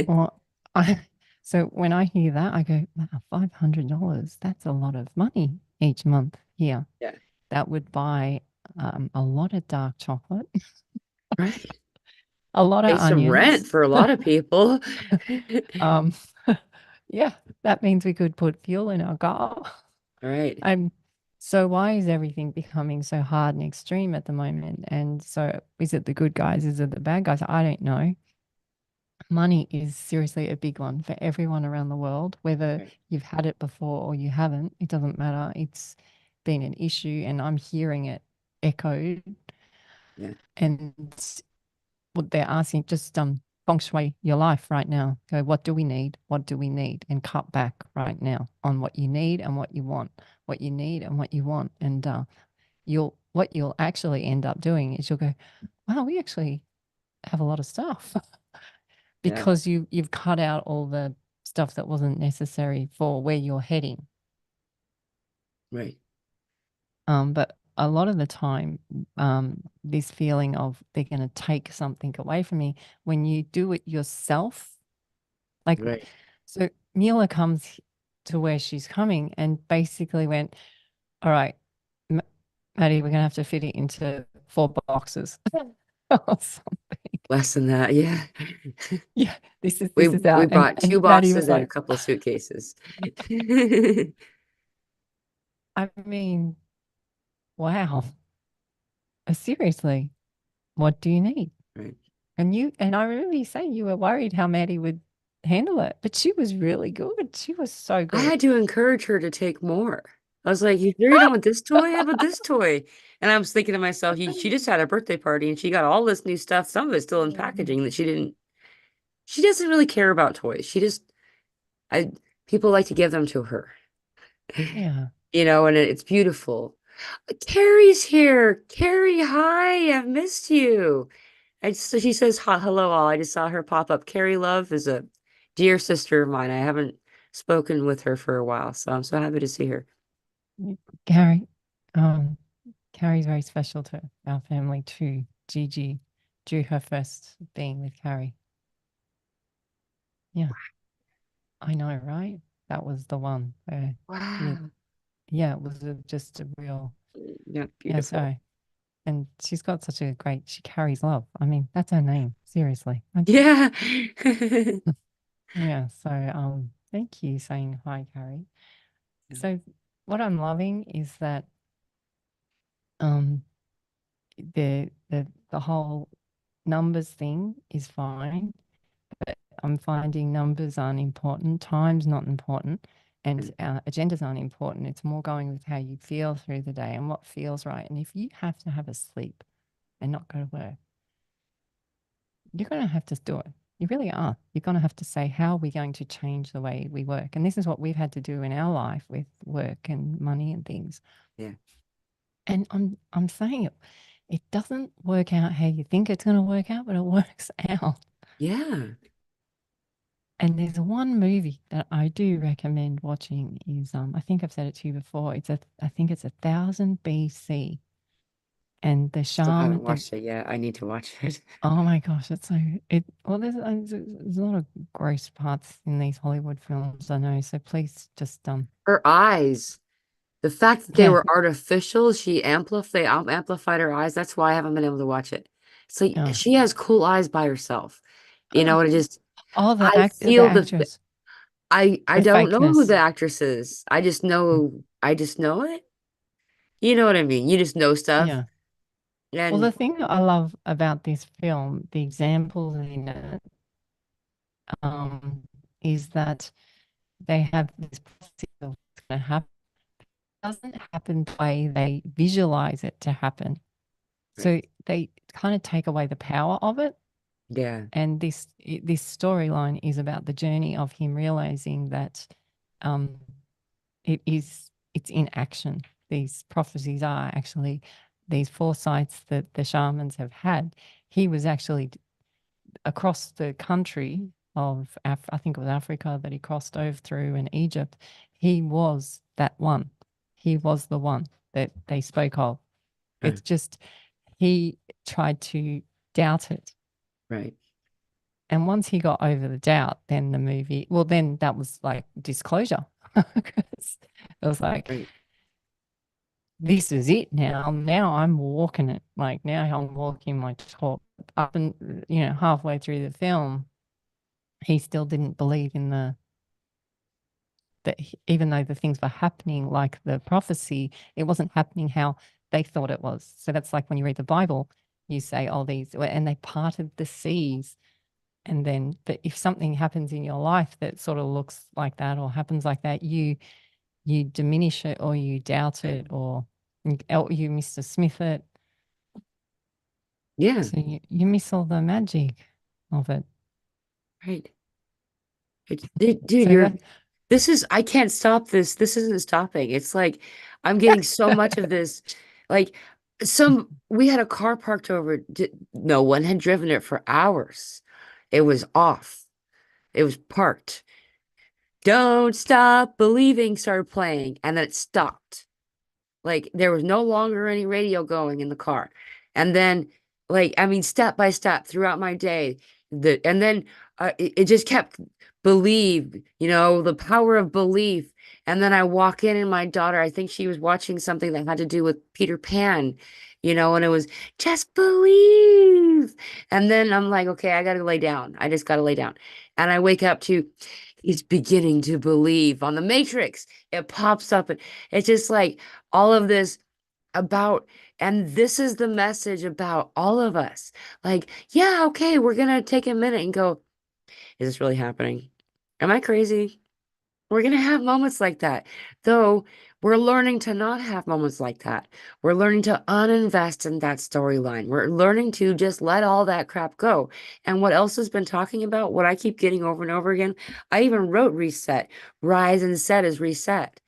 Well, I so when I hear that, I go, wow, $500, that's a lot of money each month here. Yeah, That would buy a lot of dark chocolate, right. a lot of Pay some rent onions. for a lot of people. Um, yeah, that means we could put fuel in our car. Right. Um, So why is everything becoming so hard and extreme at the moment? And so is it the good guys? Is it the bad guys? I don't know. Money is seriously a big one for everyone around the world, whether Right. you've had it before or you haven't, it doesn't matter. It's been an issue and I'm hearing it echoed. Yeah. And what they're asking, just feng shui your life right now. Go, what do we need? What do we need? And cut back right now on what you need and what you want, what you need and what you want. And what you'll actually end up doing is you'll go, wow, we actually have a lot of stuff Yeah. because you've cut out all the stuff that wasn't necessary for where you're heading. Right. But a lot of the time, this feeling of they're going to take something away from me when you do it yourself, like, Right. so Mila comes to where she's coming and basically went, all right, Maddie, we're going to have to fit it into 4 boxes or something. Less than that. Yeah. Yeah, this is We this is we out. bought two And Maddie was boxes and a like, couple of suitcases. I mean, wow, seriously, what do you need? Right. And I remember you saying you were worried how Maddie would handle it, but she was really good. She was so I good. had to encourage her to take more. I was like, "You sure you're done with this toy? How about this toy?" And I was thinking to myself, she just had a birthday party and she got all this new stuff. Some of it's still in packaging that she didn't. She doesn't really care about toys. She just, I people like to give them to her, Yeah. and it's beautiful. Carrie's here. Carrie, hi. I've missed you. So she says, hi, hello, all. I just saw her pop up. Carrie Love is a dear sister of mine. I haven't spoken with her for a while, so I'm so happy to see her. Carrie, um, Carrie's very special to our family too. Gigi drew her first being with Carrie. Yeah, I know, right? That was the one where you, Wow. yeah, it was just a real, Yeah, yeah, beautiful. so, and she's got such a great, she carries love. I mean, that's her name, seriously. Yeah. Yeah, so, thank you saying hi, Carrie. So what I'm loving is that, um, the whole numbers thing is fine. I'm finding numbers aren't important, time's not important, and agendas aren't important. It's more going with how you feel through the day and what feels right. And if you have to have a sleep and not go to work, you're going to have to do it. You really are. You're going to have to say, how are we going to change the way we work? And this is what we've had to do in our life with work and money and things. Yeah. And I'm saying it doesn't work out how you think it's going to work out, but it works out. Yeah. And there's one movie that I do recommend watching is I think I've said it to you before. I think it's 1000 BC and the Still haven't shaman the watched it yet. I need to watch it. oh my gosh, it's so it well there's a lot of gross parts in these Hollywood films, I know. So please just Her eyes, the fact that they yeah, were artificial, they amplified her eyes. That's why I haven't been able to watch it. So yeah. she has cool eyes by herself. And it just Oh, I the feel actress, I the don't know who fakeness. the actress is. I just know it. You know what I mean? You just know stuff. Yeah. Well, the And thing that I love about this film, the examples in it, um, is that they have this prophecy of what's going to happen. It doesn't happen the way they visualize it to happen. right. So they kind of take away the power of it. Yeah. And this storyline is about the journey of him realizing that um, it's in action. These prophecies are actually these foresights that the shamans have had. He was actually across the country of I think it was Africa that he crossed over through in Egypt. He was that one. He was the one that they spoke of. It's Right. just he tried to doubt it. Right. And once he got over the doubt, then the movie, well, then that was like disclosure. It was like, Right. this is it now. Now I'm walking it. Like now I'm walking my talk. Up and, halfway through the film, he still didn't believe in that even though the things were happening like the prophecy, it wasn't happening how they thought it was. So that's like when you read the Bible, you say, oh, these, and they parted the seas. And then, but if something happens in your life that sort of looks like that or happens like that, you diminish it or you doubt it or you Mr. Smith it. Yeah, So you miss all the magic of it. right. Dude, So that, I can't stop this. This isn't stopping. It's like I'm getting so much of this. Like we had a car parked over. No one had driven it for hours. It was off. It was parked. Don't Stop Believing started playing, and then it stopped. Like there was no longer any radio going in the car. And then, like, I mean, step by step throughout my day, and then it just kept believe, the power of belief. And then I walk in, and my daughter, I think she was watching something that had to do with Peter Pan, and it was just believe. And then I'm like, okay, I got to lay down. I just got to lay down. And I wake up to, he's beginning to believe on the Matrix. It pops up, and it's just like, all of this about, and this is the message about all of us. Like, yeah, okay, we're gonna take a minute and go, is this really happening? Am I crazy? We're gonna have moments like that. Though we're learning to not have moments like that. We're learning to uninvest in that storyline. We're learning to just let all that crap go. And what else has been talking about, what I keep getting over and over again, I even wrote reset. Rise and set is reset.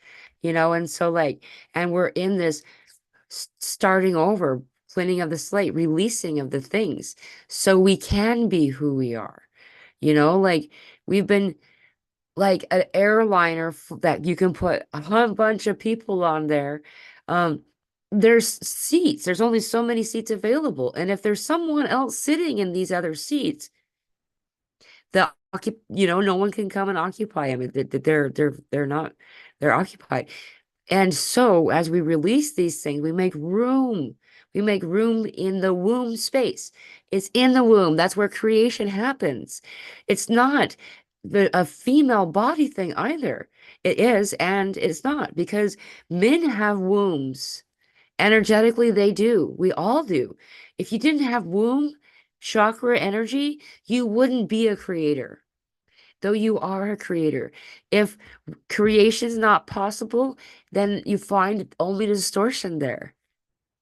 And so like, and we're in this starting over, cleaning of the slate, releasing of the things so we can be who we are. Like we've been like an airliner that you can put a whole bunch of people on there. Um, there's seats. There's only so many seats available. And if there's someone else sitting in these other seats, no one can come and occupy them. They're not, they're occupied. And so as we release these things, we make room. We make room in the womb space. It's in the womb. That's where creation happens. It's not a female body thing either. It is, and it's not, because men have wombs. Energetically, they do. We all do. If you didn't have womb chakra energy, you wouldn't be a creator, though you are a creator. If creation is not possible, then you find only distortion there.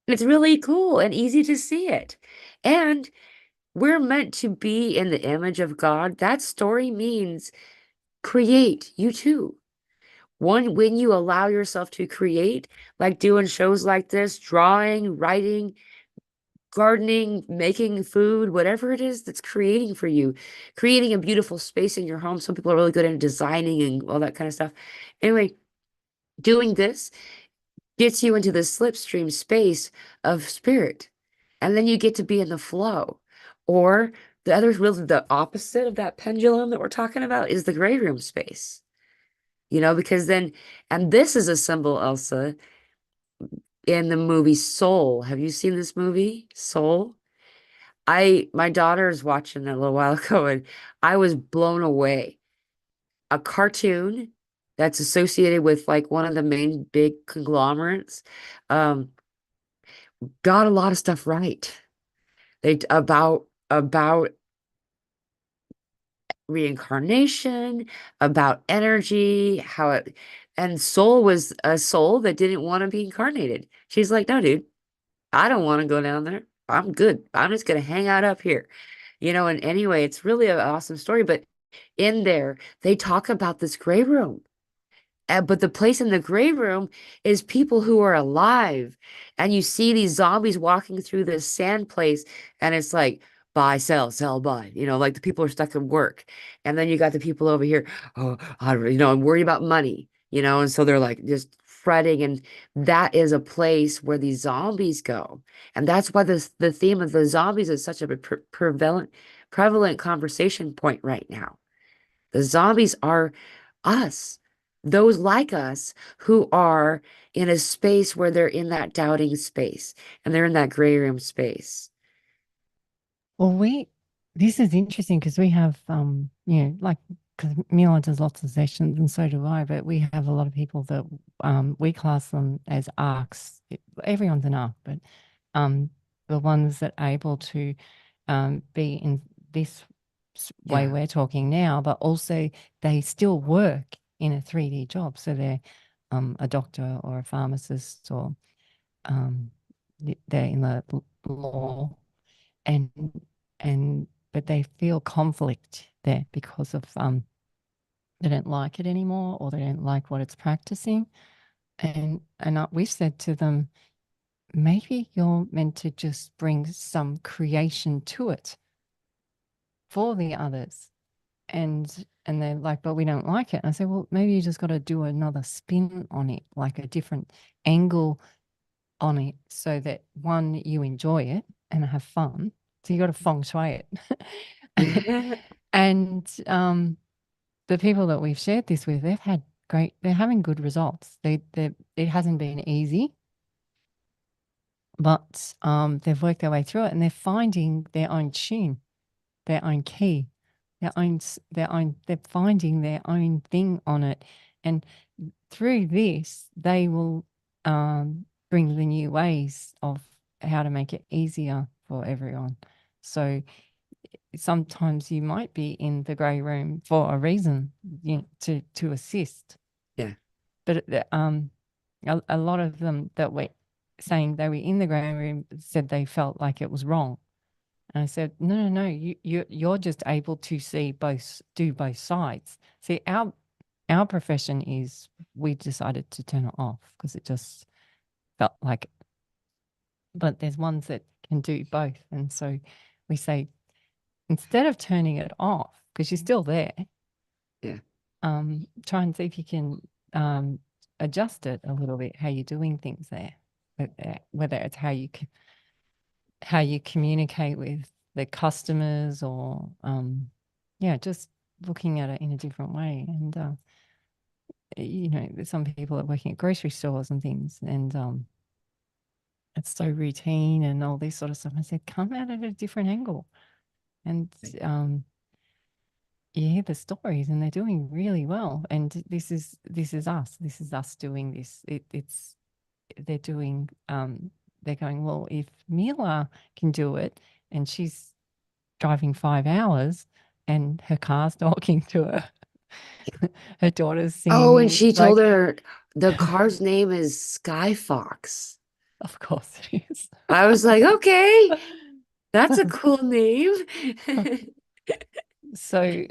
It's really cool and easy to see it. And we're meant to be in the image of God. That story means create, you too. When you allow yourself to create, like doing shows like this, drawing, writing, gardening, making food, whatever it is that's creating for you, creating a beautiful space in your home. Some people are really good at designing and all that kind of stuff. Anyway, doing this gets you into the slipstream space of spirit. And then you get to be in the flow. Or the opposite of that pendulum that we're talking about is the gray room space. Because then, and this is a symbol, Elsa, in the movie Soul. Have you seen this movie, Soul? My daughter is watching it a little while ago, and I was blown away. A cartoon that's associated with like one of the main big conglomerates, um, got a lot of stuff right. They about reincarnation, about energy, and Soul was a soul that didn't want to be incarnated. She's like, no, dude, I don't want to go down there. I'm good. I'm just gonna hang out up here. And anyway, it's really an awesome story. But in there, they talk about this gray room. But the place in the gray room is people who are alive. And you see these zombies walking through this sand place, and it's like, buy, sell, buy. Like the people are stuck in work. And then you got the people over here, oh, I'm worried about money, and so they're like just fretting. And that is a place where these zombies go. And that's why the theme of the zombies is such a prevalent conversation point right now. The zombies are us, those like us who are in a space where they're in that doubting space and they're in that gray room space. well, this is interesting because we have, like because Mila does lots of sessions and so do I, but we have a lot of people that we class them as arcs. Everyone's an arc, but the ones that are able to be in this way Yeah. we're talking now, but also they still work in a 3D job. So they're a doctor or a pharmacist, or they're in the law, and but they feel conflict there because of they don't like it anymore, or they don't like what it's practicing. And we've said to them, maybe you're meant to just bring some creation to it for the others. And they're like, but we don't like it. And I say, well, maybe you just got to do another spin on it, like a different angle on it, so that one, you enjoy it and have fun. So you got to feng shui it. And the people that we've shared this with, they're having good results. It hasn't been easy, but they've worked their way through it, and they're finding their own tune, their own key, they're finding their own thing on it. And through this, they will bring the new ways of how to make it easier for everyone. So sometimes you might be in the grey room for a reason, to assist. Yeah. But a lot of them that were saying they were in the grey room said they felt like it was wrong. And I said, no, you're just able to do both sides. See, our profession is, we decided to turn it off because it just felt like it. But there's ones that can do both. And so we say, instead of turning it off, because you're still there, Yeah. try and see if you can adjust it a little bit, how you're doing things there, whether it's how you communicate with the customers, or just looking at it in a different way. And some people are working at grocery stores and things, and it's so routine and all this sort of stuff. I said, come at it at a different angle. And you hear the stories, and they're doing really well. And this is us. This is us doing this. They're doing. They're going, well, if Mila can do it, and she's driving 5 hours, and her car's talking to her, her daughter's Oh, and singing, she told like, her the car's name is Sky Fox. of course it is. I was like, okay, that's a cool name. So,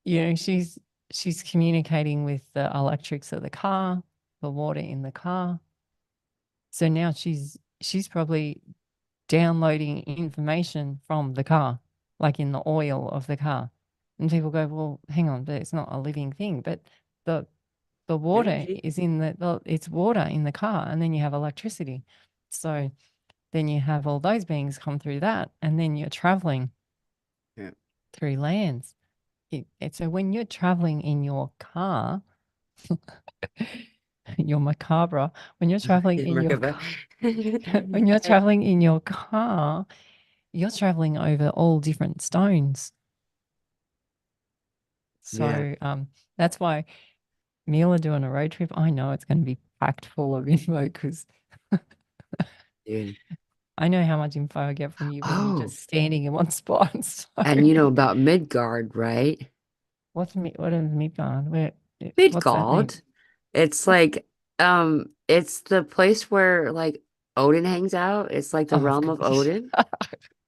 she's communicating with the electrics of the car, the water in the car. So now she's probably downloading information from the car, like in the oil of the car. And people go, well, hang on, but it's not a living thing. But the water Energy. is it's water in the car, and then you have electricity. So then you have all those beings come through that, and then you're traveling Yeah. through lands. So when you're traveling in your car, your macabre, when you're traveling in your Merkaba. car, when you're traveling in your car, you're traveling over all different stones. Yeah. So that's why Mila doing a road trip, I know it's going to be packed full of info, because Dude. I know how much info I get from you when you're Oh, just standing in one spot. So and you know about Midgard, right? what is Midgard? What's that mean? Midgard. It's like it's the place where like Odin hangs out. It's like the Oh, of realm of course. Odin.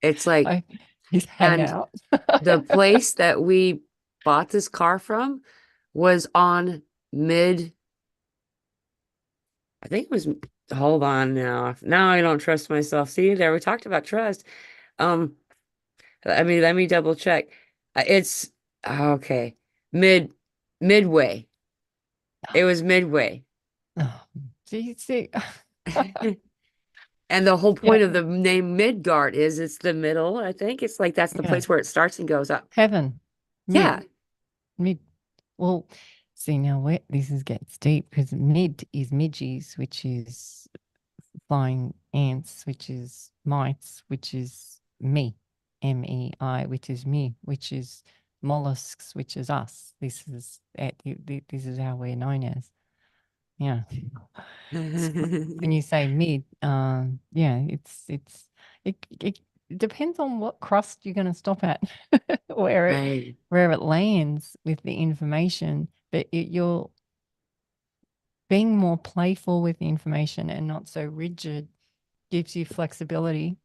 It's like I His and hangout. the place that we bought this car from was on mid I think it was hold on now. Now I don't trust myself. See there, we talked about trust. Um I mean, let me double check. It's okay. Mid Midway. It was Midway. Oh, geez, see. And the whole Yeah, point of the name Midgard is it's the middle. I think it's like that's the yeah. place where it starts and goes up. Heaven. Mid, Yeah. mid. Well, see now where this is gets deep, because mid is midges, which is flying ants, which is mites, which is me, MEI, which is me, which is mollusks, which is us. This is how we're known as. Yeah. So when you say mid, yeah, it depends on what crust you're going to stop at, where it Right. where it lands with the information. But you're being more playful with the information and not so rigid gives you flexibility.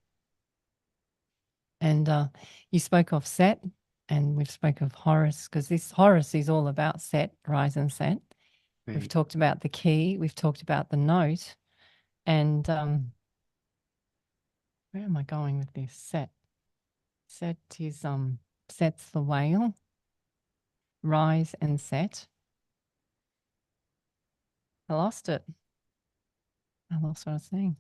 And you spoke of Set, and we've spoke of Horus, because this Horus is all about Set, rise and Set. We've Right. talked about the key, we've talked about the note, and where am I going with this? Set. Set is Set's the whale, rise and Set. I lost it. I lost what I was saying.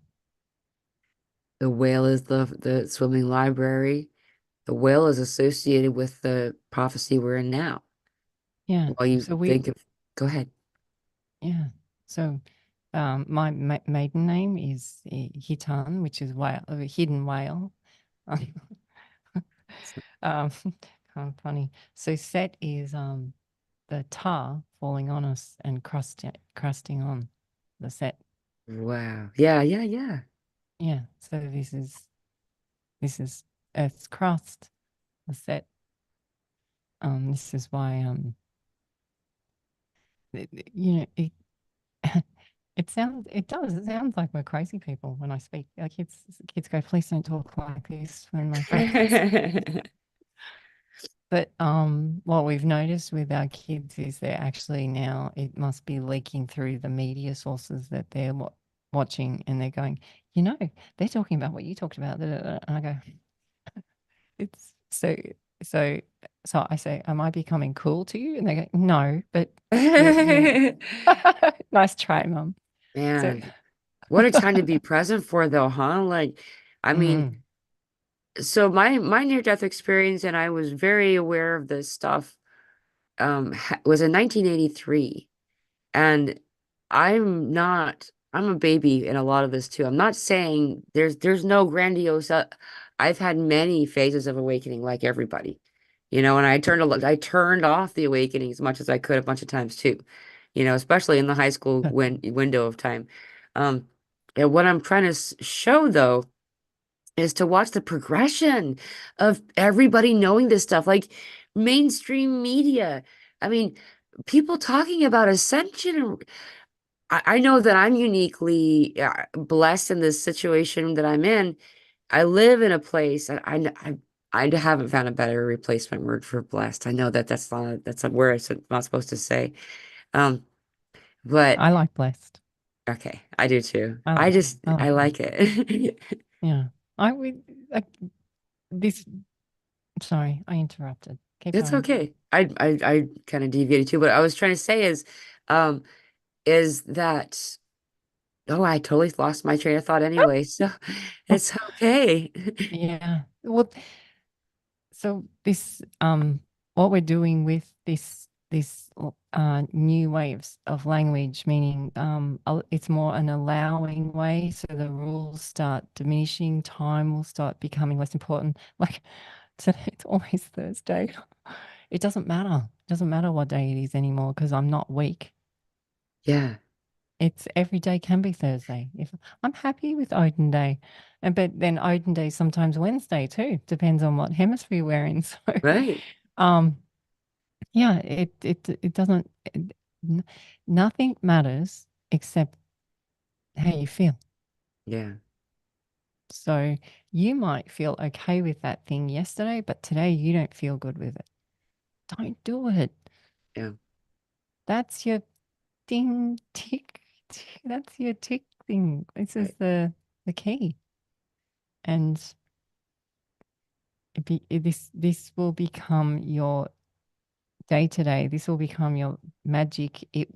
The whale is the swimming library. The whale is associated with the prophecy we're in now. Yeah. While you So we think of, go ahead. yeah. So my maiden name is Hitan, which is whale, hidden whale. um, kind of funny. So Set is the tar falling on us and crusting on the Set. Wow. Yeah, yeah, yeah. Yeah. So this is Earth's crust, the Set. This is why you know it, it sounds like we're crazy people when I speak. Our kids go, please don't talk like this when my friends. But what we've noticed with our kids is they're actually now, it must be leaking through the media sources that they're watching, and they're going, they're talking about what you talked about. And I go, it's so so I say, am I becoming cool to you? And they go, no, but you're nice try, Mum. So Man, what a time to be present for though, huh? Like, I mean, mm, so my near-death experience, and I was very aware of this stuff, was in 1983. And I'm a baby in a lot of this too. I'm not saying there's no grandiose, I've had many phases of awakening like everybody, and I turned off the awakening as much as I could a bunch of times too, especially in the high school window of time. Um, and what I'm trying to show though is to watch the progression of everybody knowing this stuff, like mainstream media. I mean, people talking about ascension. And I know that I'm uniquely blessed in this situation that I'm in. I live in a place. I haven't found a better replacement word for blessed. I know that that's a word I'm not supposed to say. Um, but I like blessed. okay, I do too. I I like just I I like blessed. like it. Yeah. I would like this. Sorry, I interrupted. Keep It's going. okay. I kind of deviated too, but I was trying to say um, is that oh, I totally lost my train of thought anyway, so it's okay. Yeah. Well, so this what we're doing with this new waves of language, meaning it's more an allowing way, so the rules start diminishing, time will start becoming less important. Like today, it's always Thursday. It doesn't matter. It doesn't matter what day it is anymore because I'm not weak. Yeah, It's every day can be Thursday. If I'm happy with Odin Day, but then Odin Day is sometimes Wednesday too. Depends on what hemisphere we're in. So, right. um, yeah, it doesn't. Nothing matters except how you feel. Yeah, So you might feel okay with that thing yesterday, but today you don't feel good with it. Don't do it. yeah, That's your ding tick. That's your tick thing. This is right, the key. And this will become your day to day. This will become your magic. It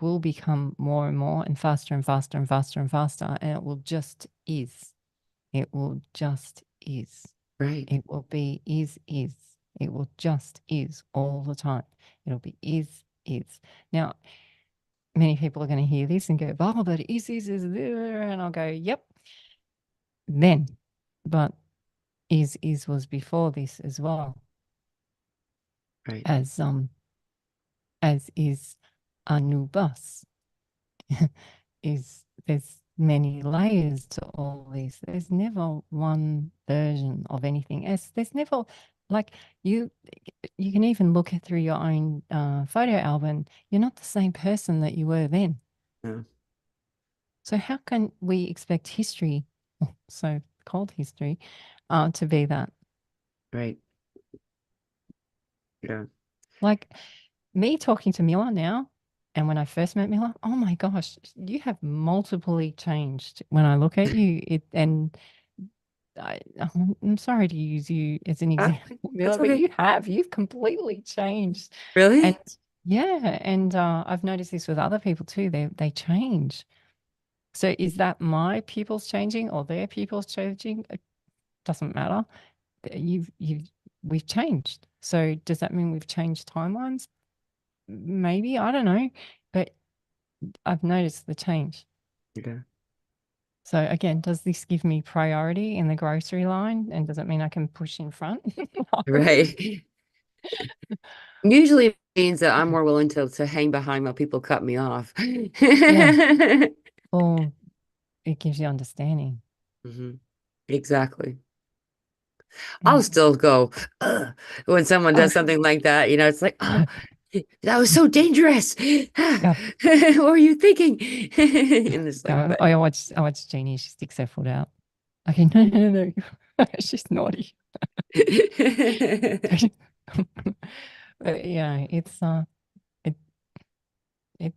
will become more and more and faster and faster and faster and faster, and it will just is. It will just is. right. It will be is. It will just is all the time. It'll be is. Now, many people are going to hear this and go, "Oh, but is," and I'll go, "Yep." Then, but is was before this as well. Right. as is a new bus. Is there's many layers to all this. There's never one version of anything. There's never like you you can even look at through your own photo album. You're not the same person that you were then. Yeah. So how can we expect history, so called history, to be that? Right. Yeah. Like me talking to Mila now, and when I first met Mila, oh my gosh, you have multiply changed. When I look at you, I'm sorry to use you as an Ah, example, that's Mila, but okay. you've completely changed. And Really? yeah, and I've noticed this with other people too. They change. So is that my pupils changing or their pupils changing? It doesn't matter. You've we've changed. So does that mean we've changed timelines? Maybe, I don't know, but I've noticed the change. Yeah. So again, does this give me priority in the grocery line? And does it mean I can push in front? No. Right. Usually means that I'm more willing to hang behind while people cut me off. Yeah. Or it gives you understanding. hmm Exactly. I'll And still go "Ugh," when someone oh, does something like that. It's like, oh, that was so dangerous. yeah, What were you thinking? And it's like, yeah. but I watch Jeannie. She sticks her foot out. Okay, no, no, no, no. She's naughty. But yeah, it it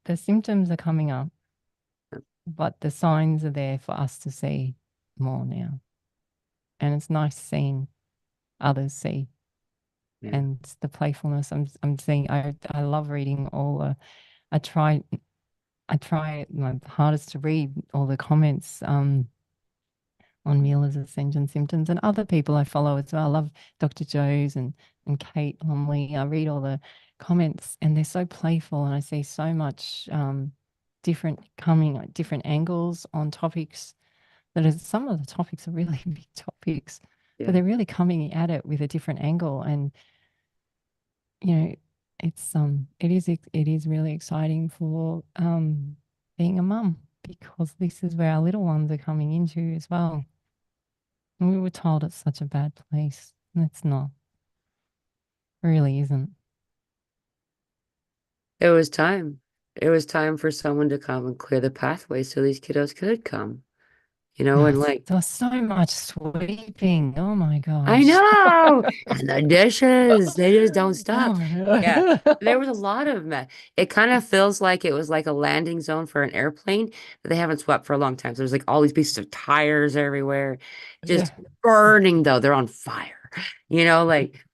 the symptoms are coming up, but the signs are there for us to see more now. And it's nice seeing others see yeah, and the playfulness I'm seeing. I love reading all the I try I try my hardest to read all the comments on Mila's Ascension symptoms and other people I follow as well. I love Dr. Joe's and Kate Lumley. I read all the comments and they're so playful and I see so much different angles on topics that is some of the topics are really big topics, but yeah. they're really coming at it with a different angle. And you know, it is really exciting for being a mum because this is where our little ones are coming into as well. And we were told it's such a bad place. And it's not. It really isn't. It was time. It was time for someone to come and clear the pathway so these kiddos could come, and Yes. like, There was so much sweeping. Oh my I gosh. know. And the dishes, they just don't Oh stop. Yeah. my There was a gosh. lot of mess. It kind of feels like it was like a landing zone for an airplane that they haven't swept for a long time. So there's like all these pieces of tires everywhere, Yeah. just burning though. They're on fire, like,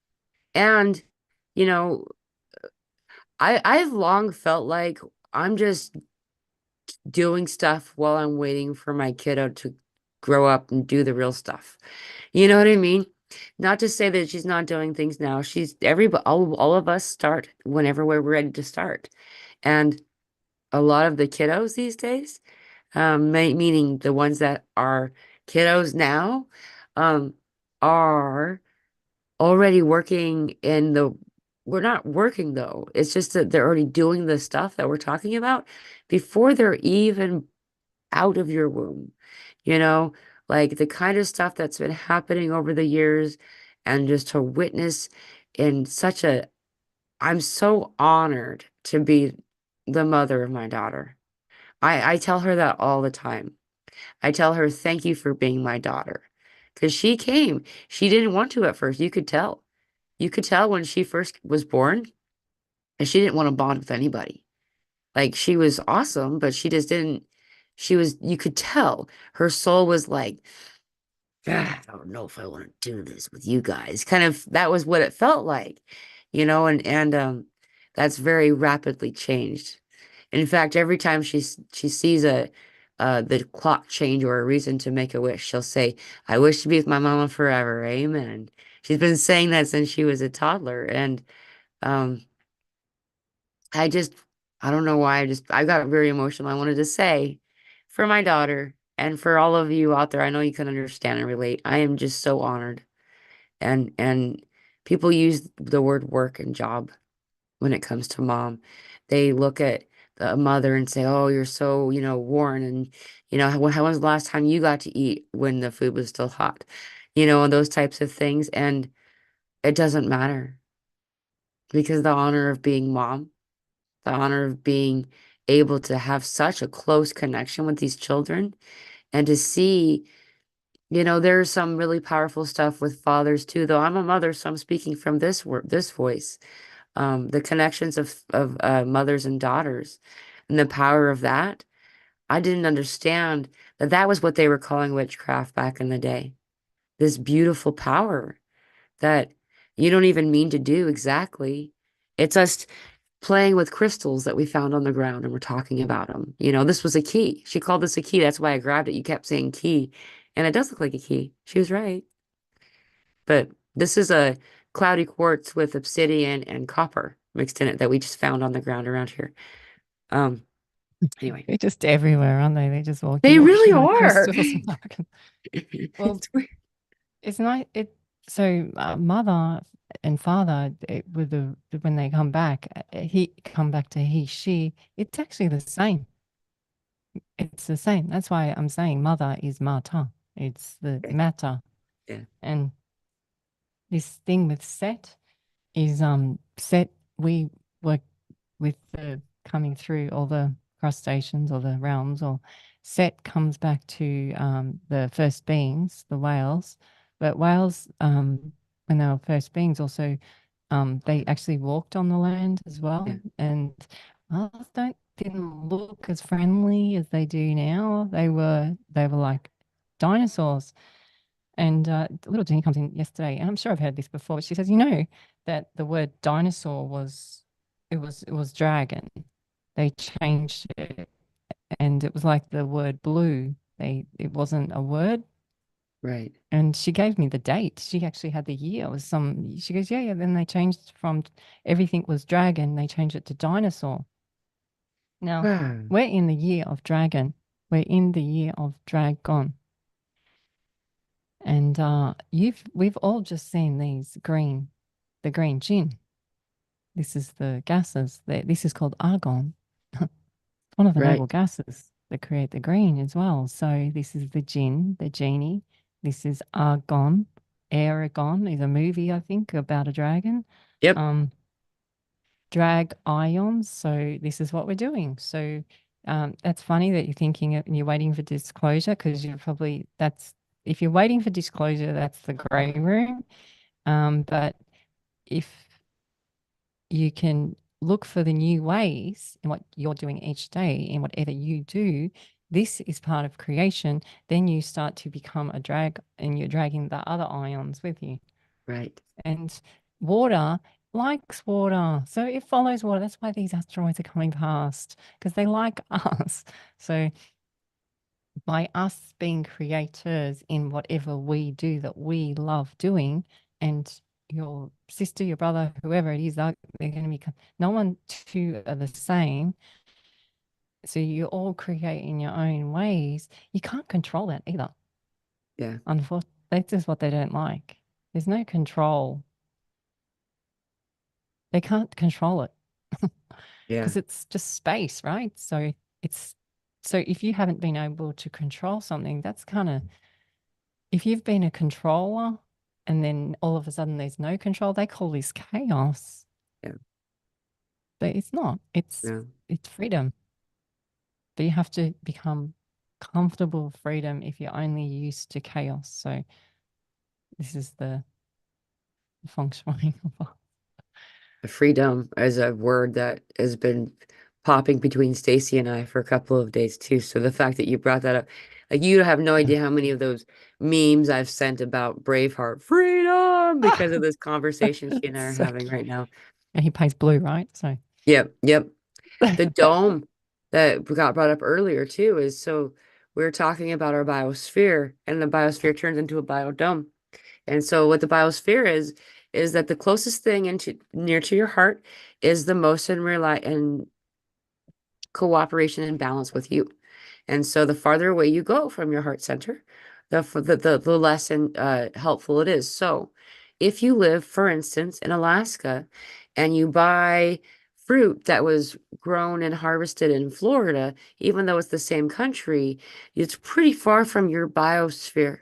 and, you know, I've long felt like I'm just doing stuff while I'm waiting for my kiddo to grow up and do the real stuff. You know what I mean? Not to say that she's not doing things now. She's everybody, all of us start whenever we're ready to start. And a lot of the kiddos these days, meaning the ones that are kiddos now, um, are already working we're not working though. It's just that they're already doing the stuff that we're talking about before they're even out of your womb, you know, like the kind of stuff that's been happening over the years and just to witness in I'm so honored to be the mother of my daughter. I tell her that all the time. I tell her, thank you for being my daughter. Because she came. She didn't want to at first. You could tell. You could tell when she first was born, and she didn't want to bond with anybody. Like she was awesome, but she just didn't. You could tell her soul was like, "Ah, I don't know if I want to do this with you guys." Kind of that was what it felt like, and that's very rapidly changed. In fact, every time she sees the clock change or a reason to make a wish, she'll say, "I wish to be with my mama forever." Amen. She's been saying that since she was a toddler, and um, I just, I don't know why. I got very emotional. I wanted to say for my daughter and for all of you out there, I know you can understand and relate. I am just so honored. And People use the word work and job when it comes to mom. They look at a mother and say, "Oh, you're so, worn, and how was the last time you got to eat when the food was still hot?" And those types of things. And it doesn't matter because the honor of being mom, the honor of being able to have such a close connection with these children and to see, there's some really powerful stuff with fathers too, though I'm a mother, so I'm speaking from this voice. The connections of mothers and daughters and the power of that. I didn't understand that that was what they were calling witchcraft back in the day. This beautiful power that you don't even mean to do exactly. It's us playing with crystals that we found on the ground and we're talking about them. This was a key. She called this a key. That's why I grabbed it. You kept saying key, and it does look like a key. She was right. But this is a cloudy quartz with obsidian and copper mixed in it that we just found on the ground around here. Um, anyway, They're just everywhere, aren't they? They're just they walking really around the are. crystals. Well, It's weird. it's not it. So mother and father, with the when they come back, he come back to he she. It's actually the same. It's the same. That's why I'm saying mother is mata. It's the Okay. matter. Yeah. And this thing with Set is Set. We were with the coming through all the crustaceans or the realms, or Set comes back to the first beings, the whales. But whales, when they were first beings, also they actually walked on the land as Yeah. well, and whales didn't look as friendly as they do now. They were like dinosaurs. And little Jenny comes in yesterday, and I'm sure I've heard this before, but she says, that the word dinosaur was dragon. They changed it, and it was like the word blue. It wasn't a word. Right. And she gave me the date. She actually had the year. It was she goes, yeah, yeah. Then they changed from everything was dragon, they changed it to dinosaur. Now, Wow. we're in the year of dragon. We're in the year of dragon. And we've all just seen the green gin. This is the gases. This is called argon. One of the noble Right. gases that create the green as well. So this is the gin, the genie. This is argon. Aragon is a movie, I think, about a dragon. Yep. Um, drag ions. So this is what we're doing. So that's funny that you're thinking and you're waiting for disclosure, because if you're waiting for disclosure, that's the gray room. But if you can look for the new ways in what you're doing each day in whatever you do, this is part of creation. Then you start to become a drag, and you're dragging the other ions with you. Right. And water likes water. So it follows water. That's why these asteroids are coming past, because they like us. So by us being creators in whatever we do that we love doing, and your sister, your brother, whoever it is, they're going to be, no one two are the same. So you all create in your own ways. You can't control that either. Yeah. Unfortunately, that's just what they don't like. There's no control. They can't control it Yeah. because it's just space, right? It's so if you haven't been able to control something, that's kind of, if you've been a controller and then all of a sudden there's no control, they call this chaos. Yeah. But it's not. Yeah. It's freedom. But you have to become comfortable with freedom if you're only used to chaos. So this is the feng shui. Freedom is a word that has been popping between Stacy and I for a couple of days too. So the fact that you brought that up, like you have no idea how many of those memes I've sent about Braveheart freedom because of this conversation she and I are So having right now. and he pays blue, right? So Yep, yep. The dome that got brought up earlier too is so we're talking about our biosphere and the biosphere turns into a biodome. And so what the biosphere is that the closest thing into near to your heart is the most in cooperation and balance with you. And so the farther away you go from your heart center, the less helpful it is. So if you live, for instance, in Alaska and you buy fruit that was grown and harvested in Florida, even though it's the same country, it's pretty far from your biosphere.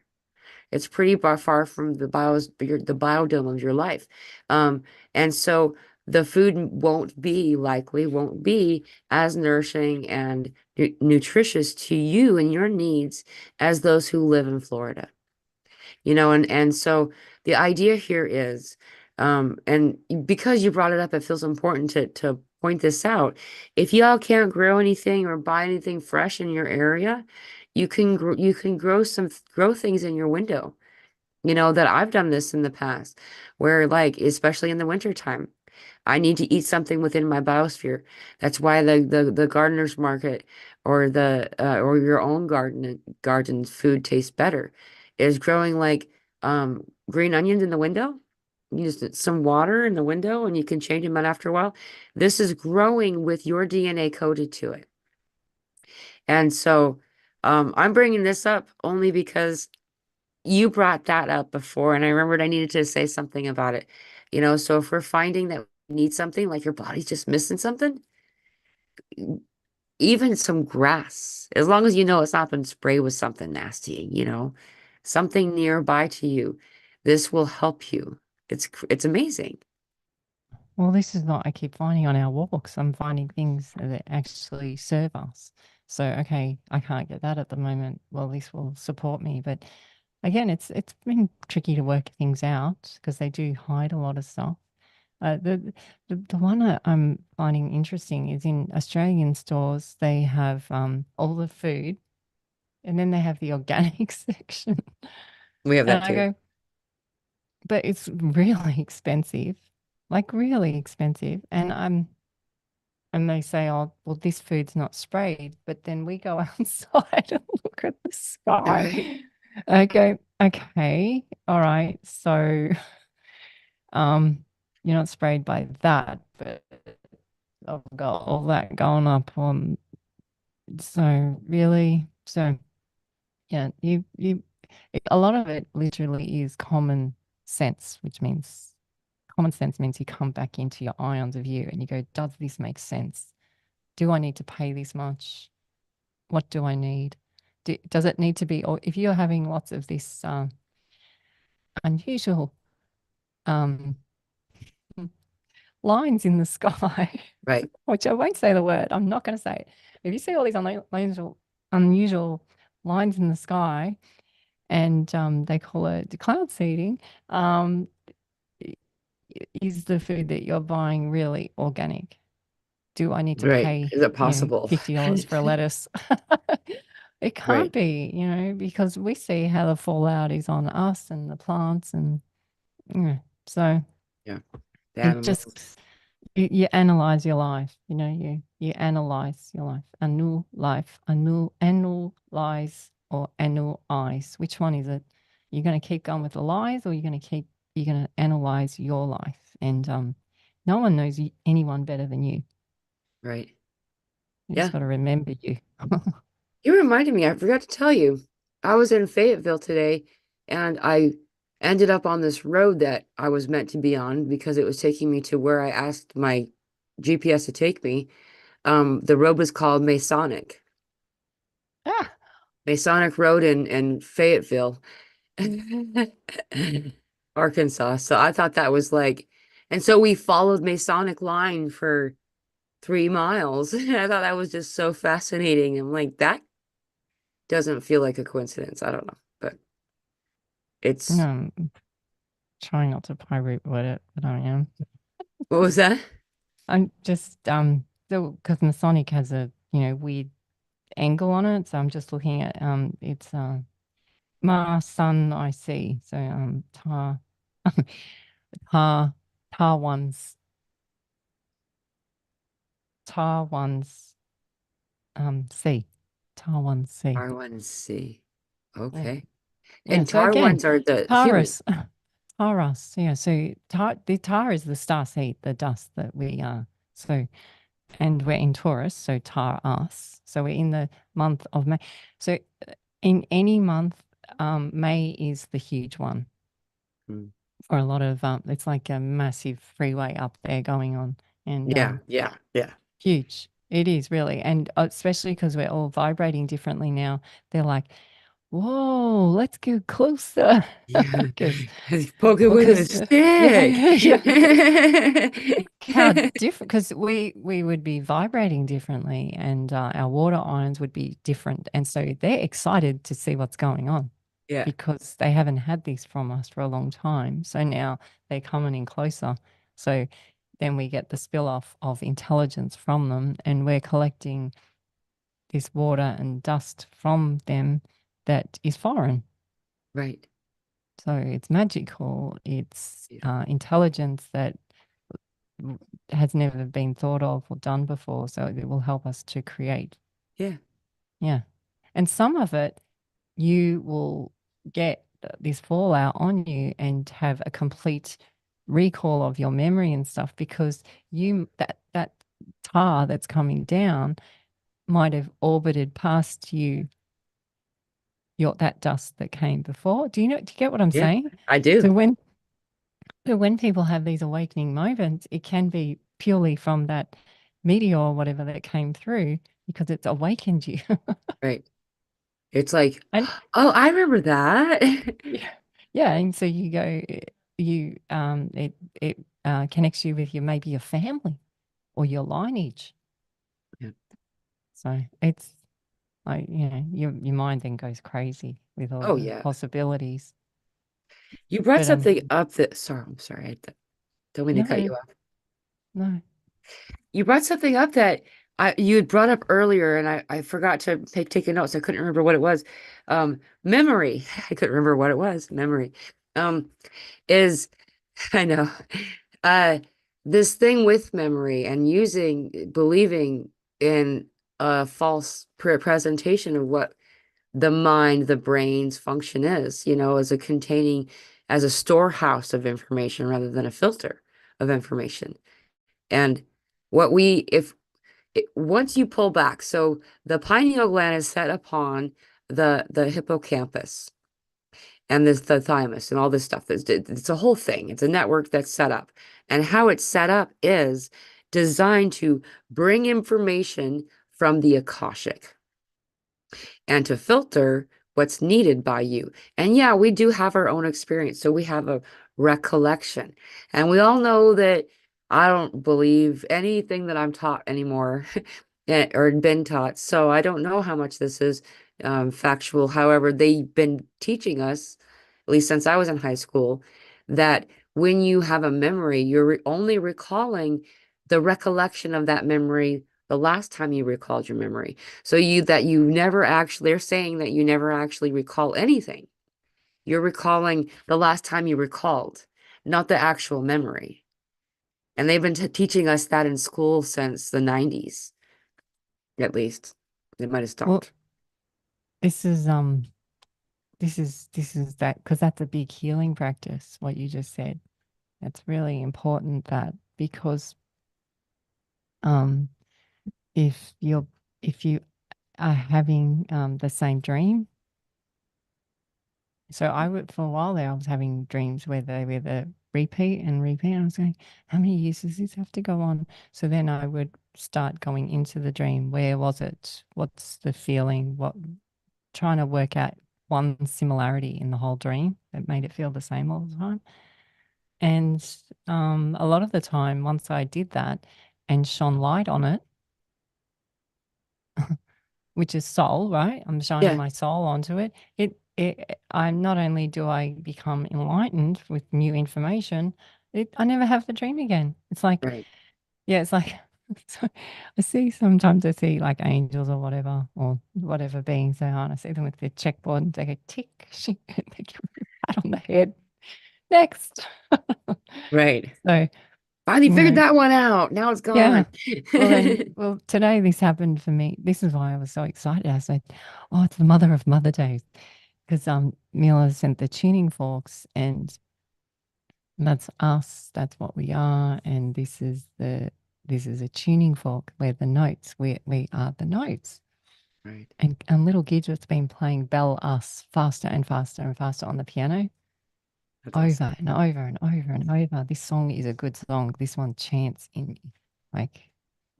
It's pretty far from the biodome of your life. And so the food won't be as nourishing and nutritious to you and your needs as those who live in Florida. And so the idea here is, and because you brought it up, it feels important to point this out. If y'all can't grow anything or buy anything fresh in your area, you can grow things in your window. That I've done this in the past, where like, especially in the wintertime, I need to eat something within my biosphere. That's why the gardener's market or your own garden food tastes better. Is growing like green onions in the window. You just some water in the window and you can change them out after a while. This is growing with your DNA coded to it. And so I'm bringing this up only because you brought that up before, and I remembered I needed to say something about it. So if we're finding that we need something, like your body's just missing something, even some grass, as long as you know it's not been sprayed with something nasty, something nearby to you, this will help you. It's amazing. Well, this is what I keep finding on our walks. I'm finding things that actually serve us. So, okay, I can't get that at the moment. Well, this will support me. But again, it's been tricky to work things out because they do hide a lot of stuff. The one I'm finding interesting is in Australian stores, they have all the food and then they have the organic section. We have And that I too. go, but it's really expensive, like really expensive. And they say, oh, well, this food's not sprayed. But then we go outside and look at the Right. sky. I go, okay, all right. So you're not sprayed by that, but I've got all that going up on. So really, so yeah, a lot of it literally is common sense, which means common sense means you come back into your ions of you and you go, does this make sense? Do I need to pay this much? What do I need? Does it need to be, or if you're having lots of this unusual um, lines in the sky, Right. which I won't say the word, I'm not going to say it. If you see all these unusual lines in the sky, and they call it cloud seeding, um, is the food that you're buying really organic? Do I need to Right. pay, Is it possible? $50 for a lettuce? It can't Right. be, because we see how the fallout is on us and the plants and so Yeah. The it just animals. you analyze your life, you analyze your life. Analyze or analyze. Which one is it? You're going to keep going with the lies or you're going to analyze your life. And no one knows anyone better than you. Right. You just Yeah. got to remember you. You reminded me, I forgot to tell you. I was in Fayetteville today and I ended up on this road that I was meant to be on because it was taking me to where I asked my GPS to take me. The road was called Masonic. Ah, Masonic Road in Fayetteville, Arkansas. So I thought that was like, and so we followed Masonic line for 3 miles. I thought that was just so fascinating. I'm like, that doesn't feel like a coincidence. I don't know, but no, it's I'm trying not to pirate with it, but I am. what was that? I'm just so because Masonic has a weird angle on it, so I'm just looking at it's Ma Sun I see. So tar tar ones tar ones C. Tar ones C. R1C. Yeah. Okay. Yeah. And So tar again, ones are the human. Taurus. Taurus. Yeah. So tar is the star seed, the dust that we are. So and we're in Taurus, so tar us. So we're in the month of May. So in any month, May is the huge one. Hmm. for a lot of it's like a massive freeway up there going on, and Yeah, yeah, yeah. huge. It is really, and especially because we're all vibrating differently now. They're like, "Whoa, let's get closer," Yeah. because Poke it with a yeah, stick. yeah, how different, because we would be vibrating differently, and our water ions would be different, and so they're excited to see what's going on Yeah, because they haven't had this from us for a long time. So now they're coming in closer. So then we get the spill off of intelligence from them, and we're collecting this water and dust from them that is foreign. right. So it's magical. It's Yeah, intelligence that has never been thought of or done before. So it will help us to create. yeah, Yeah. And some of it you will get this fallout on you and have a complete recall of your memory and stuff because that tar that's coming down might have orbited past you your that dust that came before. Do you get what I'm yeah. saying? I do. So when people have these awakening moments, it can be purely from that meteor or whatever that came through because it's awakened you. Right. It's like, And oh, I remember that. yeah. Yeah, and so you go, it connects you with your maybe your family or your lineage. Yeah. So it's like, your mind then goes crazy with all Oh, the yeah. possibilities. You brought But something up that, sorry, I'm sorry. Don't mean to cut no, you off. no. You brought something up that you had brought up earlier, and I forgot to take a note, so I couldn't remember what it was. Memory. I couldn't remember what it was. Memory. Is I know. Uh, this thing with memory and believing in a false presentation of what the mind, the brain's function is, as as a storehouse of information rather than a filter of information. And what we, if once you pull back, so the pineal gland is set upon the hippocampus and the thymus and all this stuff. It's a whole thing. It's a network that's set up. And how it's set up is designed to bring information from the Akashic and to filter what's needed by you. And yeah, we do have our own experience. So we have a recollection. And we all know that I don't believe anything that I'm taught anymore or been taught. So I don't know how much this is factual. However, they've been teaching us, at least since I was in high school, that when you have a memory, you're only recalling the recollection of that memory the last time you recalled your memory. So you never actually, they're saying that you never actually recall anything. You're recalling the last time you recalled, not the actual memory. And they've been teaching us that in school since the 90s, at least. They might have Well, stopped. this is this is that because that's a big healing practice, what you just said. It's really important that because um if you are having the same dream. So I would for a while there, I was having dreams where they were the repeat and repeat. And I was going, how many years does this have to go on? So then I would start going into the dream. Where was it? What's the feeling? Trying to work out one similarity in the whole dream that made it feel the same all the time. And a lot of the time, once I did that and shone light on it, which is soul, right? I'm shining Yeah, my soul onto it. I not only do I become enlightened with new information, I never have the dream again. It's like, right. yeah, it's like, so I see like angels or whatever beings they are, and I see them with their checkboard and they go tick, shink, and they give me a pat on the head. Next. Right. So, Finally you figured know, that one out. Now it's yeah. gone. Well, today this happened for me. This is why I was so excited. I said, "Oh, it's the mother of Mother Days," because Mila sent the tuning forks, and that's us. That's what we are, and this is a tuning fork. We're the notes. We are the notes. Right. And little Gidget's been playing Bell Us faster and faster and faster on the piano. That's awesome. over and over and over and over. This song is a good song. This one chants in me, like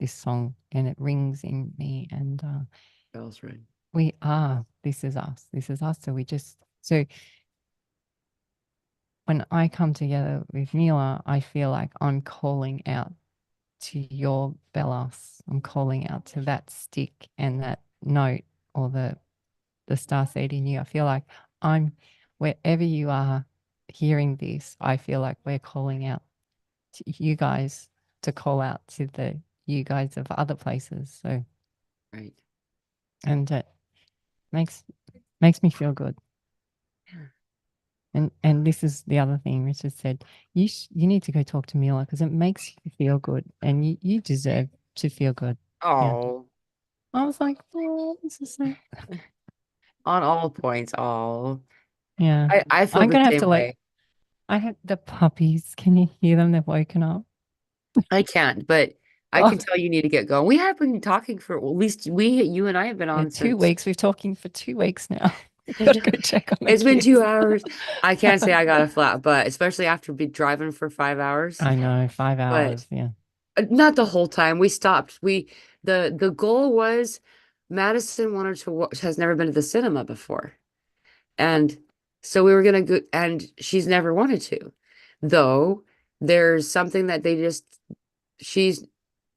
this song, and it rings in me. And Bells ring. we are. This is us. This is us. So we just so when I come together with Mila, I feel like I'm calling out to your Bellas. I'm calling out to that stick and that note or the star seed in you. I feel like I'm wherever you are hearing this, I feel like we're calling out to you guys to call out to the you guys of other places. So Right. and it makes makes me feel good. And this is the other thing Richard said. You need to go talk to Mila because it makes you feel good, and you deserve to feel good. Yeah. Oh, I was like, oh, this is so. on all points. Oh, Yeah. I feel I'm the gonna have to same let. way. I have the puppies. Can you hear them? They've woken up. I can't, but I Oh, can tell you need to get going. We have been talking for, well, at least you and I have been yeah, on two since. weeks. We're talking for 2 weeks now. Gotta go check on the It's been kids. 2 hours. I can't say I got a flat butt, especially after be driving for 5 hours. I know, five But hours. Yeah. not the whole time. We stopped. The goal was Madison wanted to has never been to the cinema before. And so we were gonna go, and she's never wanted to. Though there's something that she's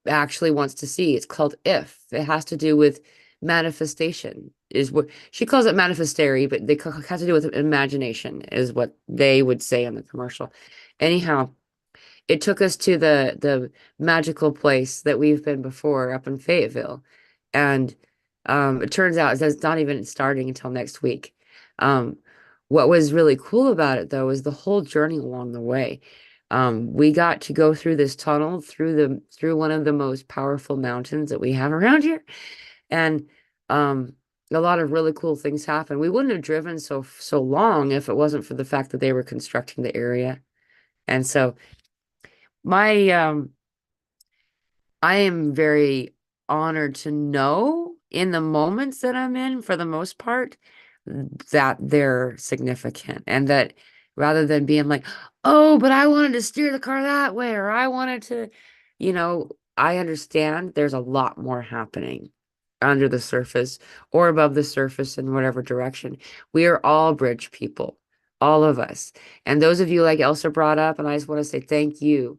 actually wants to see. It's called If. It has to do with manifestation, is what she calls it manifestary, but they has to do with imagination, is what they would say in the commercial. Anyhow, it took us to the magical place that we've been before up in Fayetteville. And it turns out it's not even starting until next week. Um, what was really cool about it though is the whole journey along the way. We got to go through this tunnel through one of the most powerful mountains that we have around here. And um a lot of really cool things happened. We wouldn't have driven so long if it wasn't for the fact that they were constructing the area. And so my I am very honored to know in the moments that I'm in, for the most part, that they're significant and that rather than being like, oh, but I wanted to steer the car that way or I wanted to, I understand there's a lot more happening under the surface or above the surface in whatever direction. We are all bridge people, all of us. And those of you like Elsa brought up, and I just want to say thank you.